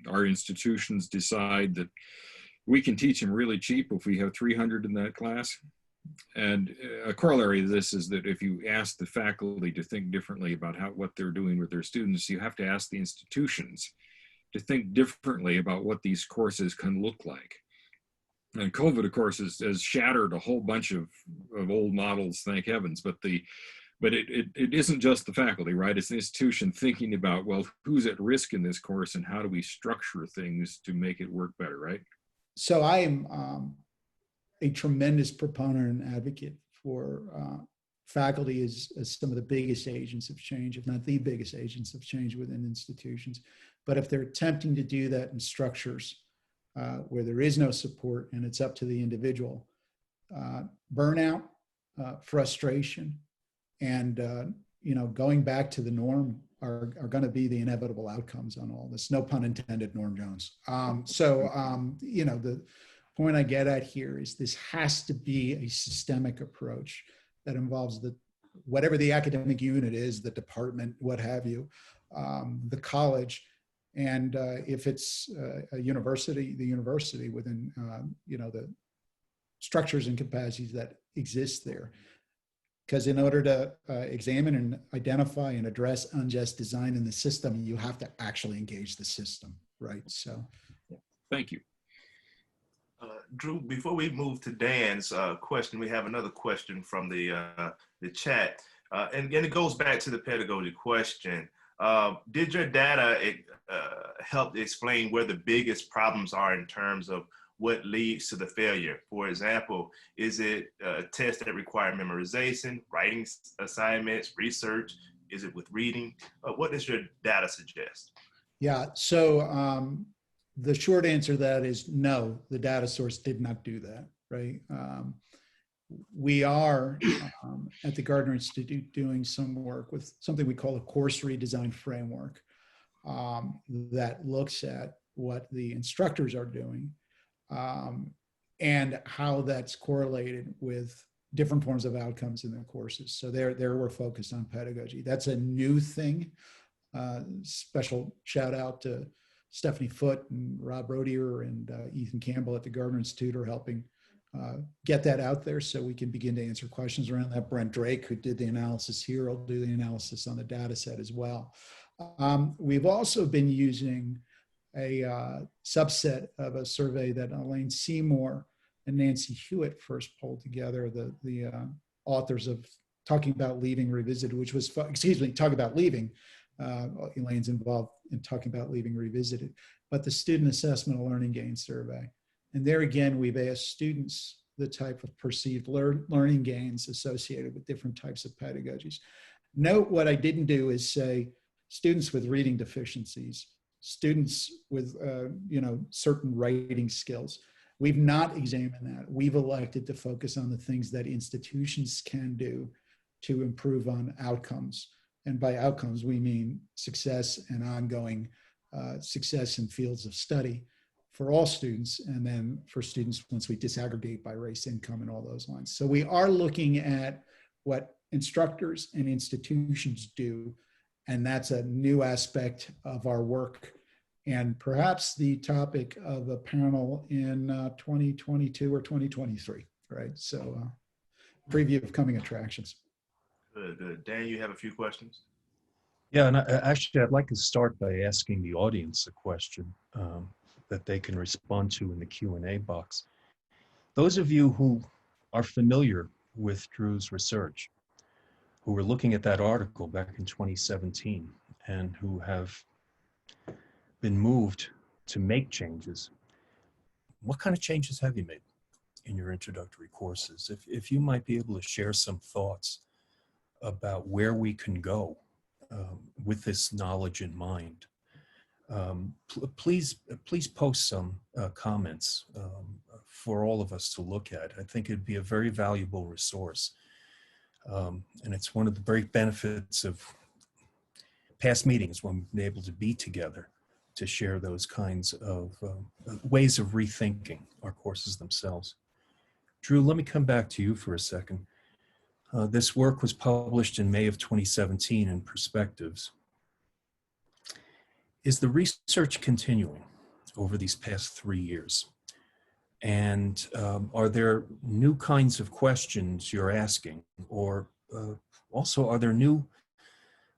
Our institutions decide that we can teach them really cheap if we have 300 in that class. And a corollary of this is that if you ask the faculty to think differently about what they're doing with their students, you have to ask the institutions to think differently about what these courses can look like. And COVID, of course, has shattered a whole bunch of old models, thank heavens. But it isn't just the faculty, right? It's the institution thinking about, well, who's at risk in this course and how do we structure things to make it work better, right? So I am a tremendous proponent and advocate for faculty as some of the biggest agents of change, if not the biggest agents of change within institutions. But if they're attempting to do that in structures where there is no support and it's up to the individual, burnout, frustration, and going back to the norm are going to be the inevitable outcomes on all this. No pun intended, Norm Jones. The point I get at here is this has to be a systemic approach that involves whatever the academic unit is, the department, what have you, the college. And if it's a university, the university within, the structures and capacities that exist there. Because in order to examine and identify and address unjust design in the system, you have to actually engage the system, right? So. Thank you. Drew, before we move to Dan's question, we have another question from the chat. And it goes back to the pedagogy question. Did your data help explain where the biggest problems are in terms of what leads to the failure? For example, is it tests that require memorization, writing assignments, research? Is it with reading? What does your data suggest? Yeah, so the short answer to that is no, the data source did not do that, right? We are at the Gardner Institute doing some work with something we call a course redesign framework that looks at what the instructors are doing and how that's correlated with different forms of outcomes in the courses. So there we're focused on pedagogy. That's a new thing. Special shout out to Stephanie Foote and Rob Rodier and Ethan Campbell at the Gardner Institute are helping get that out there so we can begin to answer questions around that. Brent Drake, who did the analysis here, will do the analysis on the data set as well. We've also been using a subset of a survey that Elaine Seymour and Nancy Hewitt first pulled together, the authors of Talking About Leaving Revisited, which was, Talking About Leaving. Elaine's involved in Talking About Leaving Revisited, but the Student Assessment of Learning Gain Survey. And there again, we've asked students the type of perceived learning gains associated with different types of pedagogies. Note what I didn't do is say students with reading deficiencies, students with certain writing skills. We've not examined that. We've elected to focus on the things that institutions can do to improve on outcomes. And by outcomes, we mean success and ongoing success in fields of study for all students, and then for students once we disaggregate by race, income, and all those lines. So we are looking at what instructors and institutions do, and that's a new aspect of our work, and perhaps the topic of a panel in 2022 or 2023, right? So preview of coming attractions. Good. Dan, you have a few questions? Yeah, and actually, I'd like to start by asking the audience a question that they can respond to in the Q&A box. Those of you who are familiar with Drew's research, who were looking at that article back in 2017, and who have been moved to make changes, what kind of changes have you made in your introductory courses? If you might be able to share some thoughts about where we can go with this knowledge in mind. Please post some comments for all of us to look at. I think it'd be a very valuable resource. And it's one of the great benefits of past meetings when we've been able to be together to share those kinds of ways of rethinking our courses themselves. Drew, let me come back to you for a second. This work was published in May of 2017 in Perspectives. Is the research continuing over these past 3 years? And are there new kinds of questions you're asking? Or also, are there new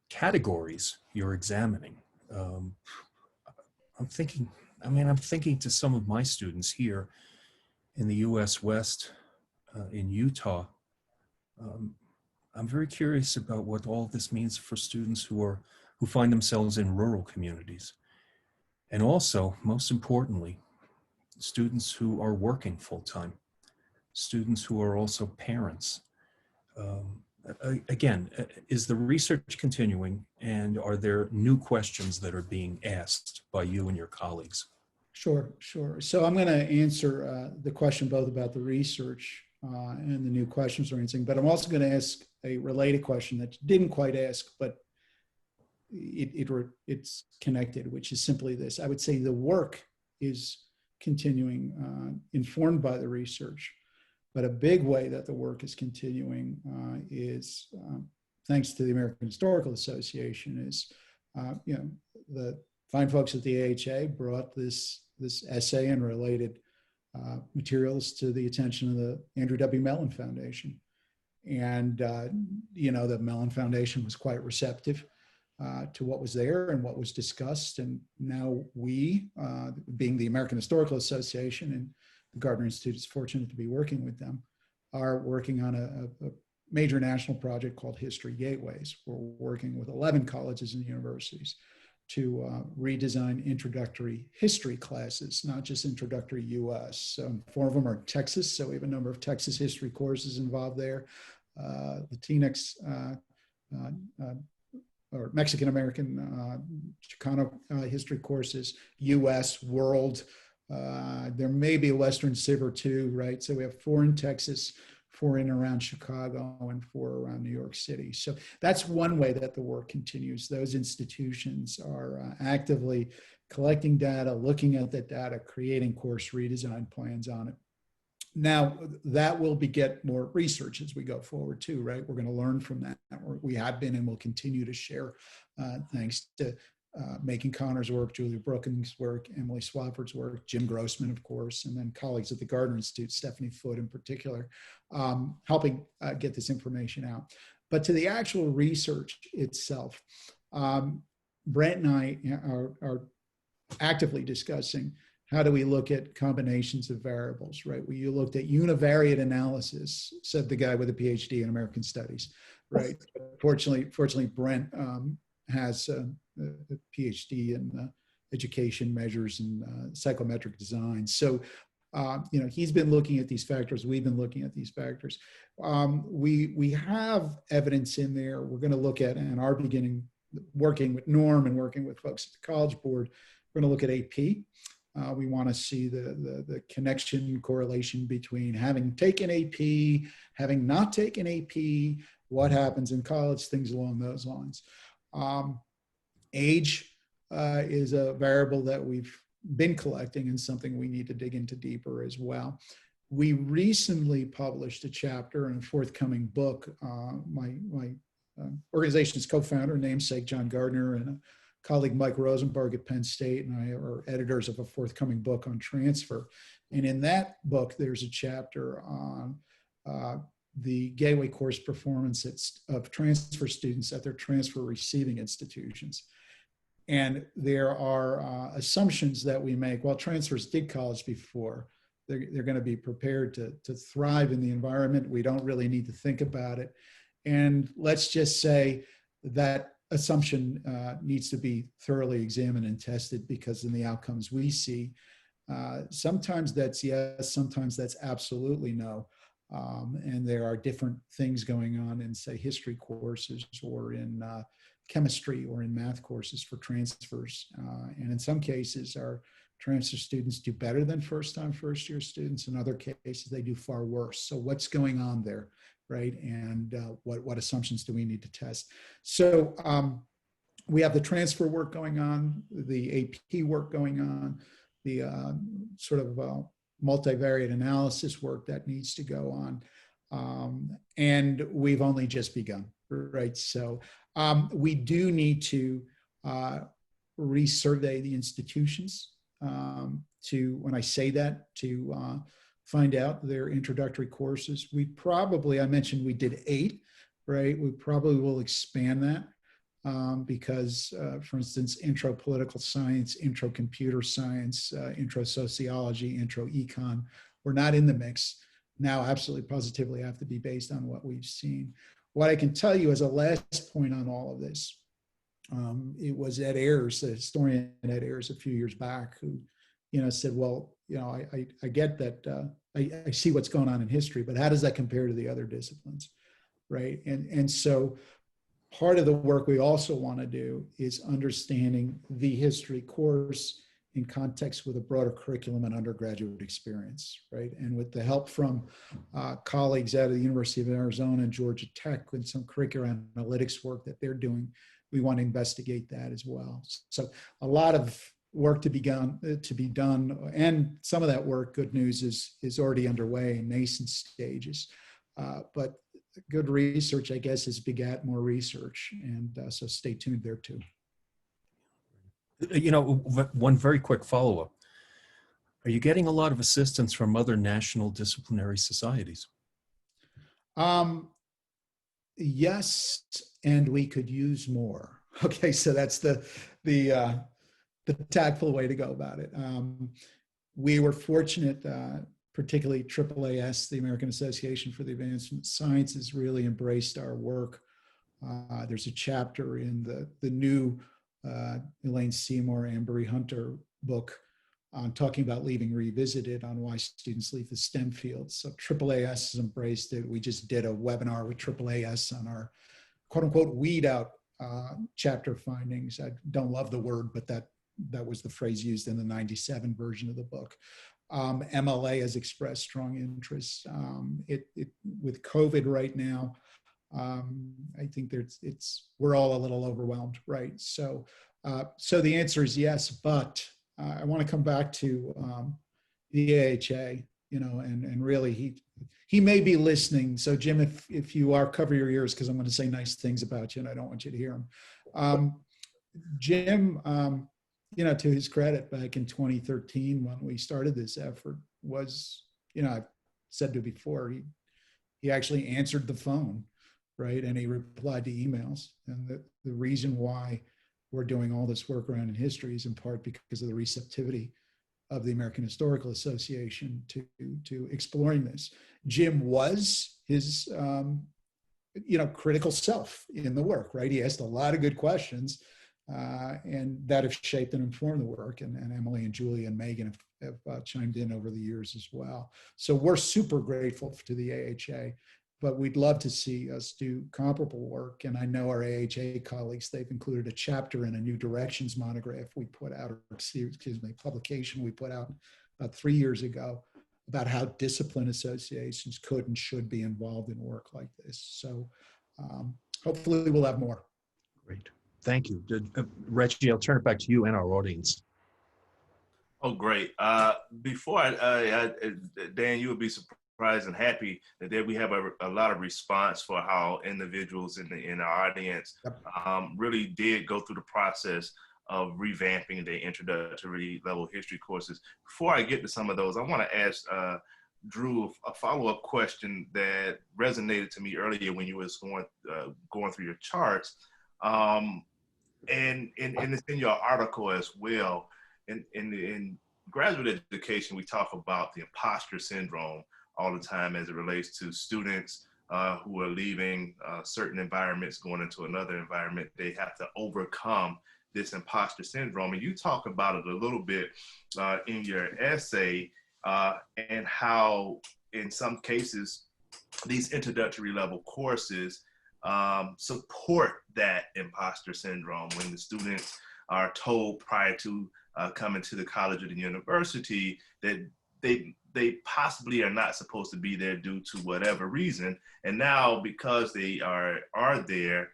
categories you're examining? I'm thinking to some of my students here in the US West, in Utah. I'm very curious about what all this means for students who find themselves in rural communities. And also, most importantly, students who are working full-time, students who are also parents. Again, is the research continuing, and are there new questions that are being asked by you and your colleagues? Sure. So I'm going to answer the question both about the research and the new questions we're answering, but I'm also going to ask a related question that you didn't quite ask, but it's connected, which is simply this. I would say the work is continuing, informed by the research, but a big way that the work is continuing is thanks to the American Historical Association. Is the fine folks at the AHA brought this essay and related materials to the attention of the Andrew W. Mellon Foundation, and the Mellon Foundation was quite receptive to what was there and what was discussed. And now we, being the American Historical Association, and the Gardner Institute is fortunate to be working with them, are working on a major national project called History Gateways. We're working with 11 colleges and universities to redesign introductory history classes, not just introductory US. So 4 of them are in Texas, so we have a number of Texas history courses involved there. Latinx or Mexican American, Chicano history courses, US, world. There may be a Western Civ or two, right? So we have 4 in Texas, 4 in around Chicago, and 4 around New York City. So that's one way that the work continues. Those institutions are actively collecting data, looking at that data, creating course redesign plans on it. Now, that will beget more research as we go forward too, right? We're going to learn from that. We have been and will continue to share, thanks to Macon Connor's work, Julia Brookins' work, Emily Swafford's work, Jim Grossman, of course, and then colleagues at the Gardner Institute, Stephanie Foote in particular, helping get this information out. But to the actual research itself, Brent and I are actively discussing how do we look at combinations of variables, right? You looked at univariate analysis, said the guy with a PhD in American Studies, right? Fortunately, Brent has a PhD in education measures and psychometric design. So, he's been looking at these factors. We've been looking at these factors. We have evidence in there. We're going to look at, and are beginning working with Norm and working with folks at the College Board. We're going to look at AP. We want to see the connection, correlation between having taken AP, having not taken AP, what happens in college, things along those lines. Age is a variable that we've been collecting and something we need to dig into deeper as well. We recently published a chapter in a forthcoming book. My organization's co-founder, namesake John Gardner, and a colleague Mike Rosenberg at Penn State and I are editors of a forthcoming book on transfer. And in that book, there's a chapter on the gateway course performance of transfer students at their transfer receiving institutions. And there are assumptions that we make. Well, transfers did college before. They're going to be prepared to thrive in the environment. We don't really need to think about it. And let's just say that assumption needs to be thoroughly examined and tested, because in the outcomes we see, sometimes that's yes, sometimes that's absolutely no. And there are different things going on in, say, history courses or in chemistry or in math courses for transfers. And in some cases, our transfer students do better than first-time, first-year students. In other cases, they do far worse. So what's going on there, right? And what assumptions do we need to test? So we have the transfer work going on, the AP work going on, the sort of multivariate analysis work that needs to go on. And we've only just begun, right? So we do need to resurvey the institutions to, when I say that, to find out their introductory courses. We probably, I mentioned we did 8, right? We probably will expand that because, for instance, intro political science, intro computer science, intro sociology, intro econ, we're not in the mix. Now, absolutely positively have to be based on what we've seen. What I can tell you as a last point on all of this, it was Ed Ayers, the historian Ed Ayers, a few years back, who, said, well, I get that, I see what's going on in history, but how does that compare to the other disciplines, right? And so part of the work we also want to do is understanding the history course in context with a broader curriculum and undergraduate experience, right? And with the help from colleagues out of the University of Arizona and Georgia Tech with some curricular analytics work that they're doing, we want to investigate that as well. So a lot of work to be done, and some of that work, good news, is already underway in nascent stages. But good research, I guess, has begat more research, and so stay tuned there too. One very quick follow-up. Are you getting a lot of assistance from other national disciplinary societies? Yes, and we could use more. Okay, so that's the tactful way to go about it. We were fortunate, particularly AAAS, the American Association for the Advancement of Sciences, really embraced our work. There's a chapter in the new Elaine Seymour, Anne-Marie Hunter book on talking about leaving revisited, on why students leave the STEM fields. So AAAS has embraced it. We just did a webinar with AAAS on our quote unquote weed out chapter findings. I don't love the word, but that was the phrase used in the 97 version of the book. MLA has expressed strong interest. With COVID right now, I think we're all a little overwhelmed, right? So the answer is yes, but I want to come back to the AHA, and really he may be listening. So Jim, if you are, cover your ears, because I'm going to say nice things about you and I don't want you to hear them. Jim, to his credit, back in 2013, when we started this effort, was, I've said to before, he actually answered the phone, right? And he replied to emails. And the reason why we're doing all this work around in history is in part because of the receptivity of the American Historical Association to exploring this. Jim was his, critical self in the work, right? He asked a lot of good questions, and that have shaped and informed the work. And Emily and Julie and Megan have chimed in over the years as well. So we're super grateful to the AHA, but we'd love to see us do comparable work. And I know our AHA colleagues, they've included a chapter in a New Directions monograph we put out, publication we put out about 3 years ago, about how discipline associations could and should be involved in work like this. So hopefully we'll have more. Great. Thank you. Reggie, I'll turn it back to you and our audience. Oh, great. Before Dan, you would be surprised and happy that we have a lot of response for how individuals in our audience really did go through the process of revamping the introductory level history courses. Before I get to some of those, I want to ask Drew a follow-up question that resonated to me earlier when you was going through your charts. And it's in your article as well. In graduate education, we talk about the imposter syndrome all the time as it relates to students who are leaving certain environments, going into another environment. They have to overcome this imposter syndrome. And you talk about it a little bit in your essay, and how in some cases, these introductory level courses support that imposter syndrome when the students are told prior to coming to the college or the university that they possibly are not supposed to be there due to whatever reason. And now because they are there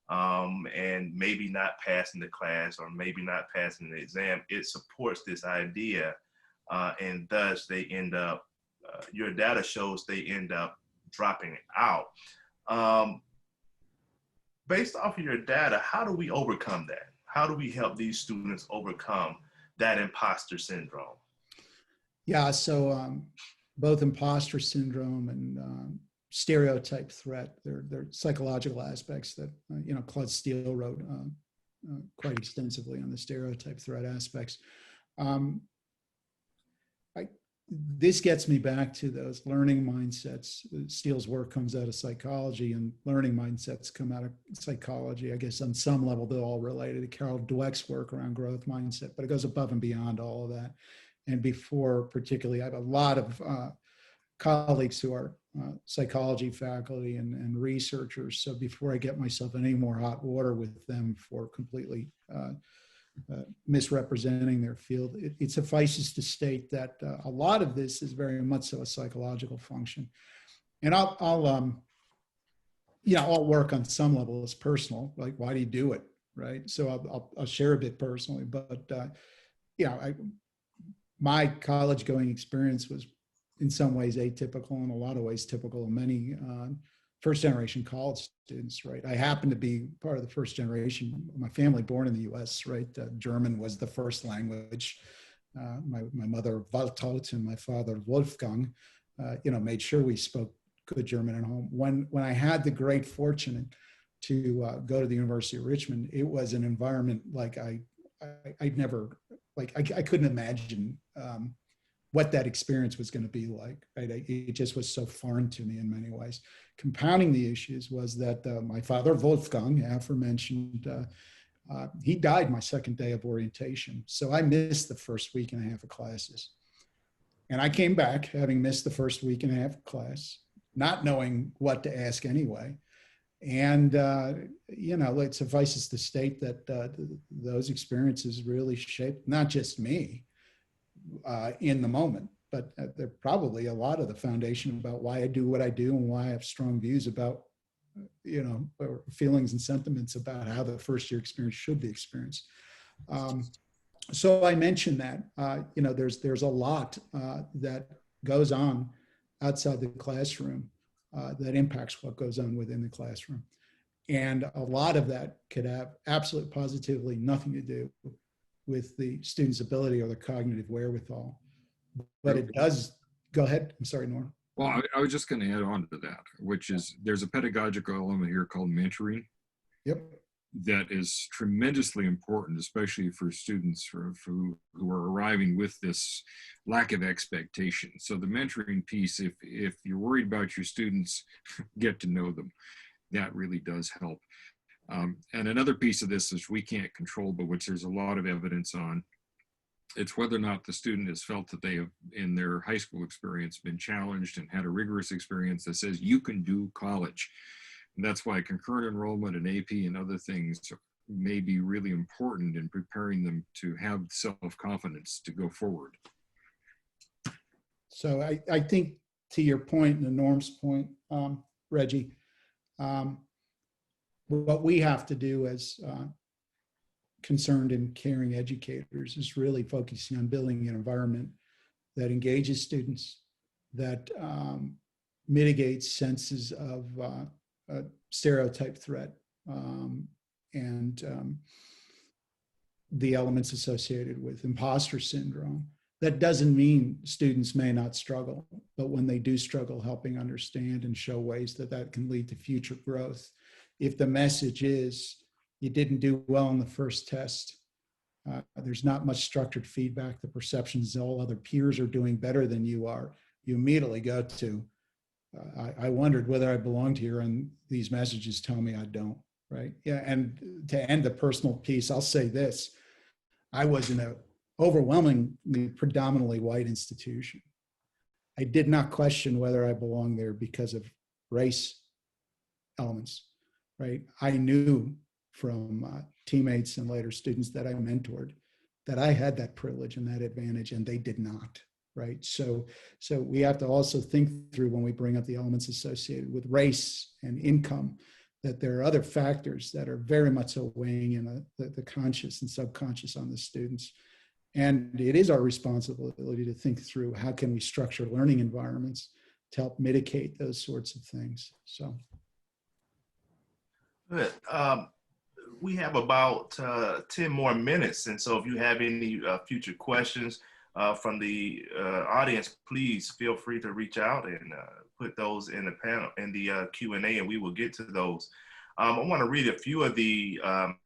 and maybe not passing the class or maybe not passing the exam, it supports this idea. And thus they end up, your data shows they end up dropping out. Based off of your data, how do we overcome that? How do we help these students overcome that imposter syndrome? Yeah, so both imposter syndrome and stereotype threat, they're psychological aspects that, Claude Steele wrote quite extensively on the stereotype threat aspects. This gets me back to those learning mindsets. Steele's work comes out of psychology, and learning mindsets come out of psychology. I guess on some level, they're all related to Carol Dweck's work around growth mindset, but it goes above and beyond all of that. And before, particularly, I have a lot of colleagues who are psychology faculty and researchers. So before I get myself in any more hot water with them for completely misrepresenting their field, it suffices to state that a lot of this is very much so a psychological function. And I'll work on some level as personal, like why do you do it, right? So I'll share a bit personally, but my college going experience was in some ways atypical, in a lot of ways typical of many first generation college students, right? I happen to be part of the first generation, my family born in the US, right? German was the first language. My mother Waltraud and my father Wolfgang, made sure we spoke good German at home. When I had the great fortune to go to the University of Richmond, it was an environment like I'd never, I couldn't imagine what that experience was going to be like, right? It just was so foreign to me in many ways. Compounding the issues was that my father, Wolfgang, aforementioned, he died my second day of orientation. So I missed the first week and a half of classes. And I came back having missed the first week and a half of class, not knowing what to ask anyway. And, it suffices to state that those experiences really shaped not just me in the moment, but they're probably a lot of the foundation about why I do what I do and why I have strong views about, or feelings and sentiments about how the first year experience should be experienced. So I mentioned that, there's a lot that goes on outside the classroom that impacts what goes on within the classroom. And a lot of that could have absolutely positively nothing to do with the student's ability or the cognitive wherewithal. But it does, go ahead. I'm sorry, Norm. Well, I was just going to add on to that, which is there's a pedagogical element here called mentoring. Yep. That is tremendously important, especially for students who are arriving with this lack of expectation. So the mentoring piece, if you're worried about your students, get to know them. That really does help. And another piece of this is we can't control, but which there's a lot of evidence on. It's whether or not the student has felt that they have, in their high school experience, been challenged and had a rigorous experience that says you can do college. And that's why concurrent enrollment and AP and other things may be really important in preparing them to have self-confidence to go forward. So I think to your point and Norm's point, Reggie, what we have to do as concerned and caring educators is really focusing on building an environment that engages students, that mitigates senses of stereotype threat and the elements associated with imposter syndrome. That doesn't mean students may not struggle, but when they do struggle, helping understand and show ways that that can lead to future growth. If the message is you didn't do well on the first test, there's not much structured feedback, the perception is all other peers are doing better than you are, you immediately go to, I wondered whether I belonged here, and these messages tell me I don't, right? Yeah, and to end the personal piece, I'll say this. I was in an overwhelmingly predominantly white institution. I did not question whether I belonged there because of race elements, right? I knew from teammates and later students that I mentored that I had that privilege and that advantage, and they did not. Right. So we have to also think through when we bring up the elements associated with race and income, that there are other factors that are very much so weighing in the conscious and subconscious on the students. And it is our responsibility to think through how can we structure learning environments to help mitigate those sorts of things. So. Good. We have about 10 more minutes. And so if you have any future questions, from the audience, please feel free to reach out and put those in the panel, in the Q&A, and we will get to those. I want to read a few of the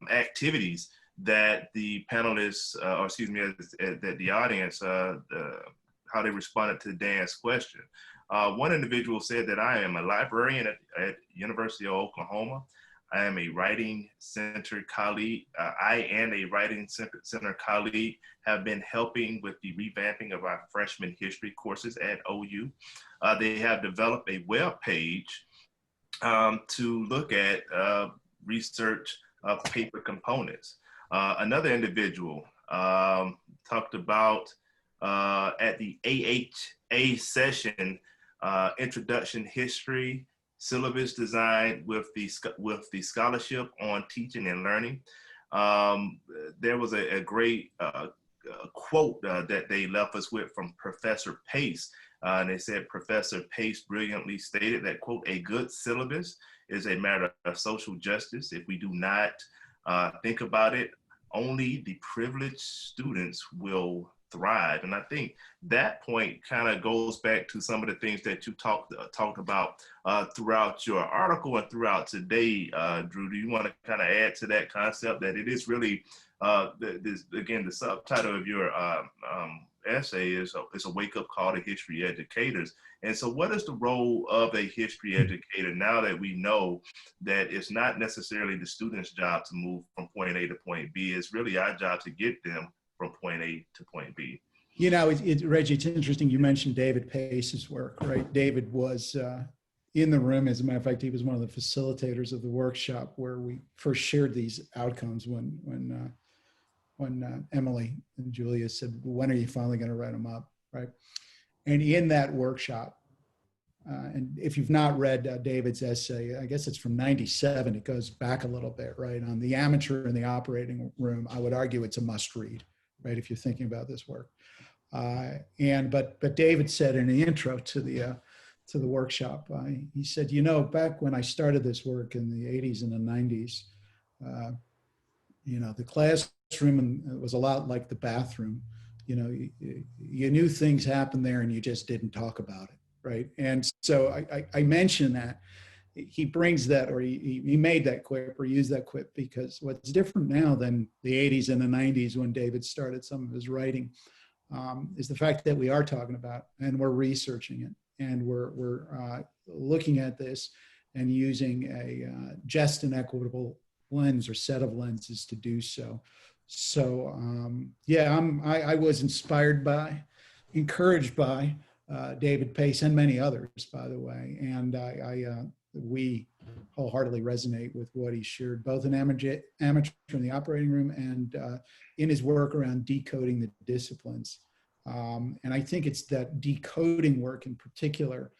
activities that the panelists, or excuse me, that the audience, how they responded to Dan's question. One individual said that I am a librarian at University of Oklahoma. I am a writing center colleague. I and a writing center colleague have been helping with the revamping of our freshman history courses at OU. They have developed a web page to look at research of paper components. Another individual talked about at the AHA session, introduction history, syllabus designed with the scholarship on teaching and learning. There was a great quote that they left us with from Professor Pace. And they said, Professor Pace brilliantly stated that, quote, a good syllabus is a matter of social justice. If we do not think about it, only the privileged students will thrive. And I think that point kind of goes back to some of the things that you talked about throughout your article and throughout today. Drew, do you want to kind of add to that concept that it is really, again, the subtitle of your essay is a wake-up call to history educators. And so what is the role of a history educator now that we know that it's not necessarily the student's job to move from point A to point B, it's really our job to get them from point A to point B? You know, Reggie, it's interesting you mentioned David Pace's work, right? David was in the room. As a matter of fact, he was one of the facilitators of the workshop where we first shared these outcomes when Emily and Julia said, when are you finally going to write them up, right? And in that workshop, and if you've not read David's essay, I guess it's from '97, it goes back a little bit, right? On the amateur in the operating room, I would argue it's a must read, right? If you're thinking about this work. But David said in the intro to the workshop, he said, you know, back when I started this work in the 80s and the 90s, you know, the classroom was a lot like the bathroom. You know, you knew things happened there and you just didn't talk about it, right? And so I mentioned that. He brings that, or he made that quip or used that quip because what's different now than the 80s and the 90s when David started some of his writing is the fact that we are talking about and we're researching it and we're looking at this and using a just and equitable lens or set of lenses to do so. So yeah, I was inspired by, encouraged by David Pace and many others, by the way, and we wholeheartly resonate with what he shared, both in amateur in the operating room and in his work around decoding the disciplines. And I think it's that decoding work in particular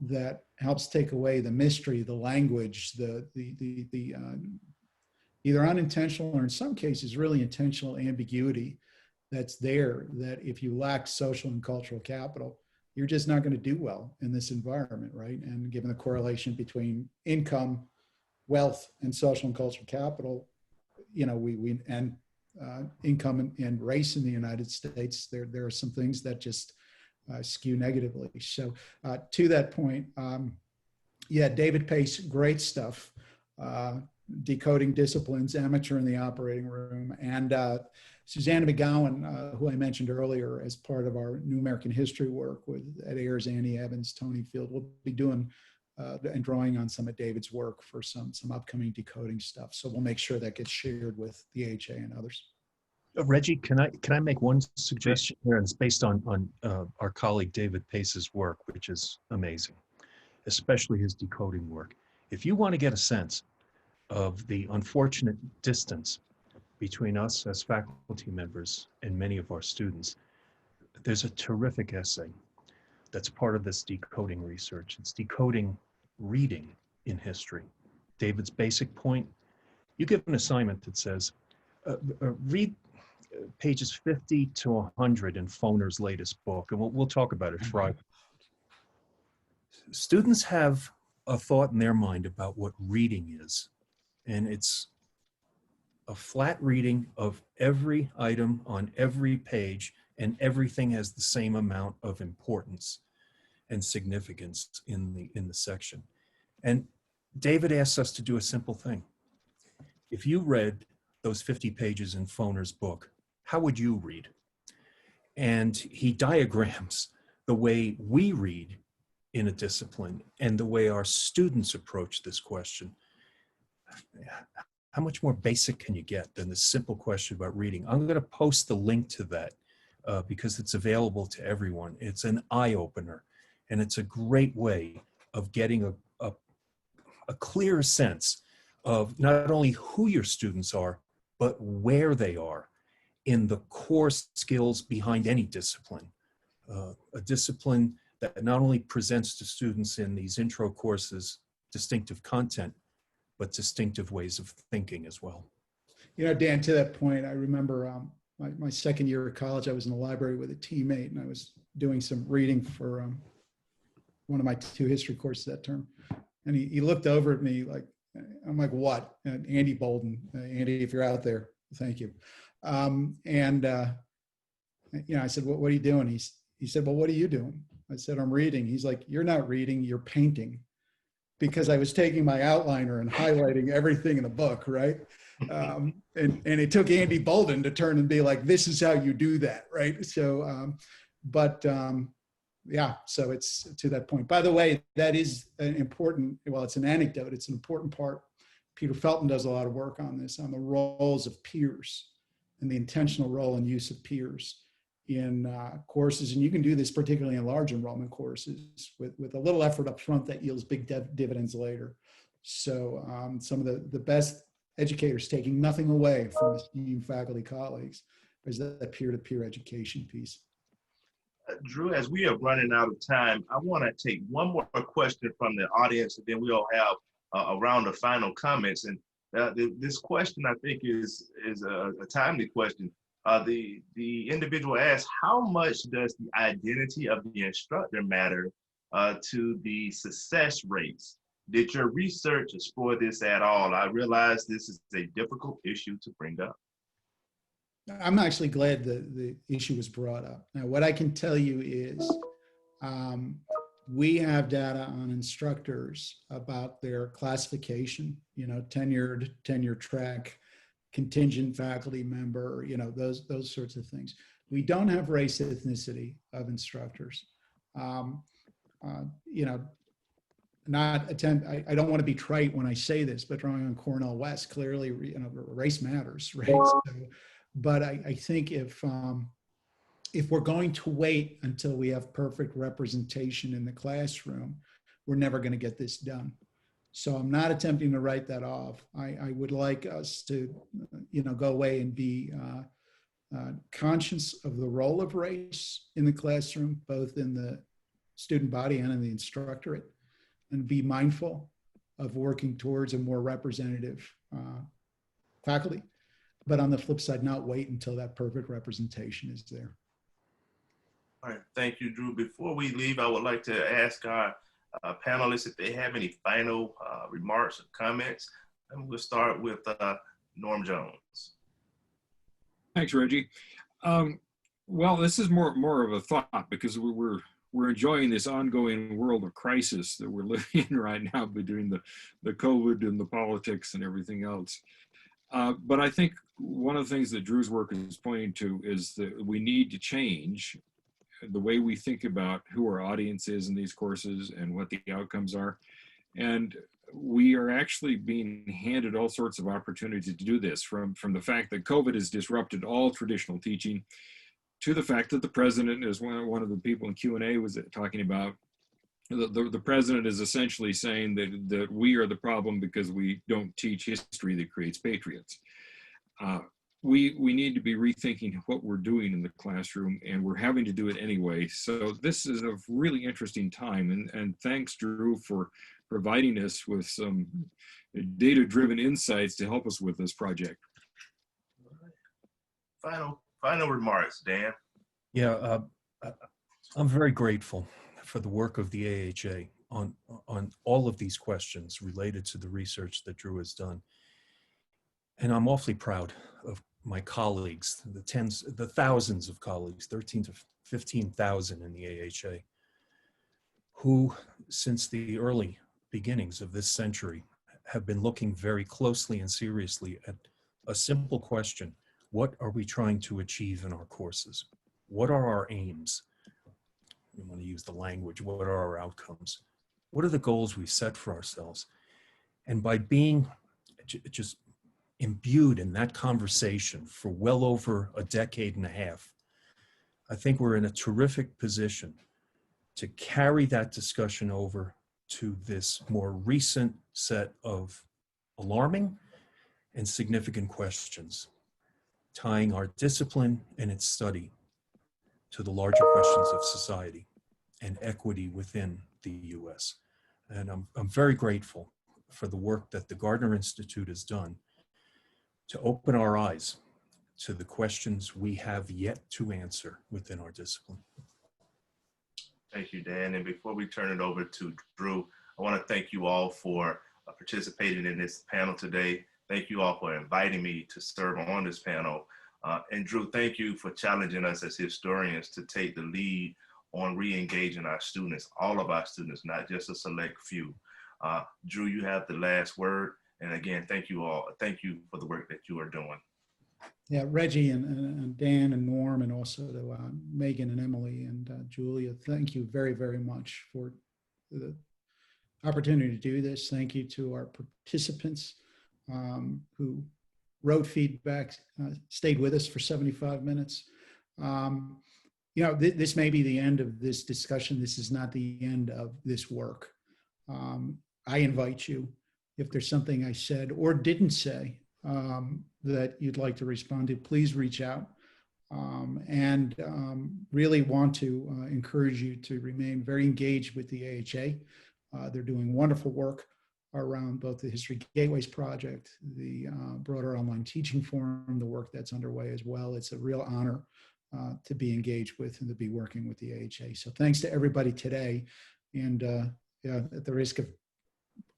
that helps take away the mystery, the language, the either unintentional or in some cases really intentional ambiguity that's there, that if you lack social and cultural capital, you're just not going to do well in this environment, right? And given the correlation between income, wealth, and social and cultural capital, you know, income and race in the United States, there are some things that just skew negatively. So to that point, yeah, David Pace, great stuff. Decoding disciplines, amateur in the operating room, and Susanna McGowan, who I mentioned earlier as part of our New American History work with Ed Ayers, Annie Evans, Tony Field, will be doing and drawing on some of David's work for some upcoming decoding stuff. So we'll make sure that gets shared with the AHA and others. Reggie, can I make one suggestion here? And it's based on our colleague David Pace's work, which is amazing, especially his decoding work. If you want to get a sense of the unfortunate distance between us as faculty members and many of our students, there's a terrific essay that's part of this decoding research. It's decoding reading in history. David's basic point, you give an assignment that says, read pages 50 to 100 in Foner's latest book, and we'll talk about it Friday. Students have a thought in their mind about what reading is. And it's a flat reading of every item on every page, and everything has the same amount of importance and significance in the section. And David asks us to do a simple thing. If you read those 50 pages in Foner's book, how would you read? And he diagrams the way we read in a discipline and the way our students approach this question. How much more basic can you get than the simple question about reading? I'm going to post the link to that because it's available to everyone. It's an eye-opener, and it's a great way of getting a clear sense of not only who your students are, but where they are in the core skills behind any discipline. A discipline that not only presents to students in these intro courses distinctive content, but distinctive ways of thinking as well. You know, Dan, to that point, I remember my second year of college, I was in the library with a teammate and I was doing some reading for one of my 2 history courses that term. And he looked over at me like, I'm like, what? And Andy Bolden, Andy, if you're out there, thank you. You know, I said, what are you doing? He said, well, what are you doing? I said, I'm reading. He's like, you're not reading, you're painting. Because I was taking my outliner and highlighting everything in the book, right? And it took Andy Bolden to turn and be like, this is how you do that, right? So, yeah, so it's to that point. By the way, that is an important, well, it's an anecdote, it's an important part. Peter Felton does a lot of work on this, on the roles of peers and the intentional role and use of peers in courses, and you can do this particularly in large enrollment courses with a little effort up front that yields big dividends later. So some of the best educators, taking nothing away from esteemed faculty colleagues, is that peer-to-peer education piece. Drew, as we are running out of time, I want to take one more question from the audience, and then we'll have a round of final comments. And this question, I think, is a timely question. The individual asks, how much does the identity of the instructor matter to the success rates? Did your research explore this at all? I realize this is a difficult issue to bring up. I'm actually glad the issue was brought up. Now, what I can tell you is we have data on instructors about their classification, tenured, tenure track, contingent faculty member, those sorts of things. We don't have race, ethnicity of instructors. I don't want to be trite when I say this, but drawing on Cornell West, clearly, race matters, right? So, but I think if we're going to wait until we have perfect representation in the classroom, we're never going to get this done. So I'm not attempting to write that off. I would like us to, go away and be conscious of the role of race in the classroom, both in the student body and in the instructorate, and be mindful of working towards a more representative faculty. But on the flip side, not wait until that perfect representation is there. All right, thank you, Drew. Before we leave, I would like to ask our panelists if they have any final remarks or comments. And we'll start with Norm Jones. Thanks, Reggie. Well, this is more of a thought, because we're enjoying this ongoing world of crisis that we're living in right now between the COVID and the politics and everything else. But I think one of the things that Drew's work is pointing to is that we need to change the way we think about who our audience is in these courses and what the outcomes are. And we are actually being handed all sorts of opportunities to do this, from the fact that COVID has disrupted all traditional teaching, to the fact that the president, as one of the people in Q&A was talking about, the president is essentially saying that we are the problem because we don't teach history that creates patriots. We need to be rethinking what we're doing in the classroom, and we're having to do it anyway. So this is a really interesting time, and thanks, Drew, for providing us with some data-driven insights to help us with this project. Final remarks, Dan. Yeah, I'm very grateful for the work of the AHA on all of these questions related to the research that Drew has done. And I'm awfully proud of my colleagues, the thousands of colleagues, 13 to 15,000 in the AHA, who since the early beginnings of this century have been looking very closely and seriously at a simple question: what are we trying to achieve in our courses? What are our aims? We want to use the language. What are our outcomes? What are the goals we set for ourselves? And by being just imbued in that conversation for well over a decade and a half, I think we're in a terrific position to carry that discussion over to this more recent set of alarming and significant questions, tying our discipline and its study to the larger questions of society and equity within the US. And I'm very grateful for the work that the Gardner Institute has done to open our eyes to the questions we have yet to answer within our discipline. Thank you, Dan. And before we turn it over to Drew, I want to thank you all for participating in this panel today. Thank you all for inviting me to serve on this panel. And Drew, thank you for challenging us as historians to take the lead on re-engaging our students, all of our students, not just a select few. Drew, you have the last word. And again, thank you all. Thank you for the work that you are doing. Yeah, Reggie and Dan and Norm, and also to Megan and Emily and Julia, thank you very, very much for the opportunity to do this. Thank you to our participants who wrote feedback, stayed with us for 75 minutes. this may be the end of this discussion. This is not the end of this work. I invite you, if there's something I said or didn't say that you'd like to respond to, please reach out. And really want to encourage you to remain very engaged with the AHA. They're doing wonderful work around both the History Gateways project, the broader online teaching forum, the work that's underway as well. It's a real honor to be engaged with and to be working with the AHA. So thanks to everybody today. And at the risk of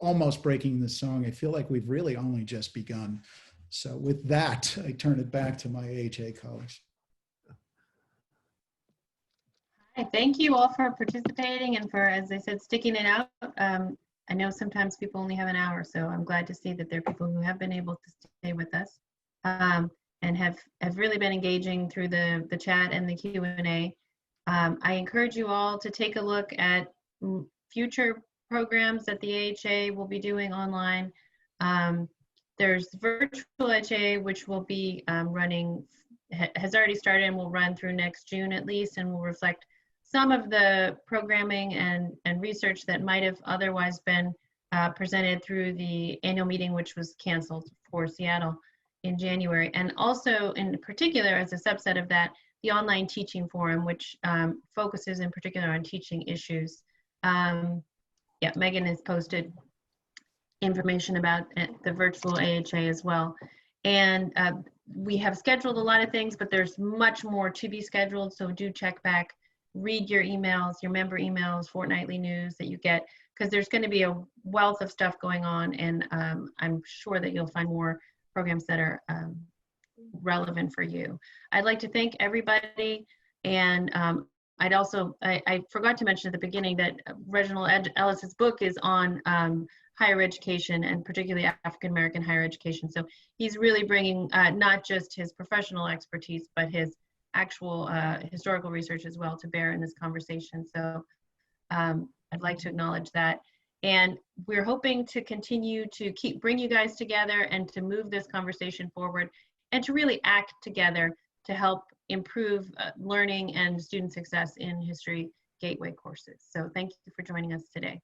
almost breaking the song, I feel like we've really only just begun. So with that, I turn it back to my AHA colleagues. Hi, thank you all for participating and for, as I said, sticking it out. I know sometimes people only have an hour, so I'm glad to see that there are people who have been able to stay with us and have really been engaging through the chat and the Q&A. I encourage you all to take a look at future programs that the AHA will be doing online. There's virtual AHA, which will be running, has already started and will run through next June at least, and will reflect some of the programming and research that might have otherwise been presented through the annual meeting, which was canceled for Seattle in January. And also in particular, as a subset of that, the online teaching forum, which focuses in particular on teaching issues. Yeah, Megan has posted information about the virtual AHA as well. And we have scheduled a lot of things, but there's much more to be scheduled. So do check back, read your emails, your member emails, fortnightly news that you get, because there's going to be a wealth of stuff going on. And I'm sure that you'll find more programs that are relevant for you. I'd like to thank everybody. And I'd also, I forgot to mention at the beginning that Reginald Ellis's book is on higher education and particularly African-American higher education. So he's really bringing not just his professional expertise, but his actual historical research as well to bear in this conversation. So I'd like to acknowledge that. And we're hoping to continue to bring you guys together and to move this conversation forward and to really act together to help improve learning and student success in History Gateway courses. So thank you for joining us today.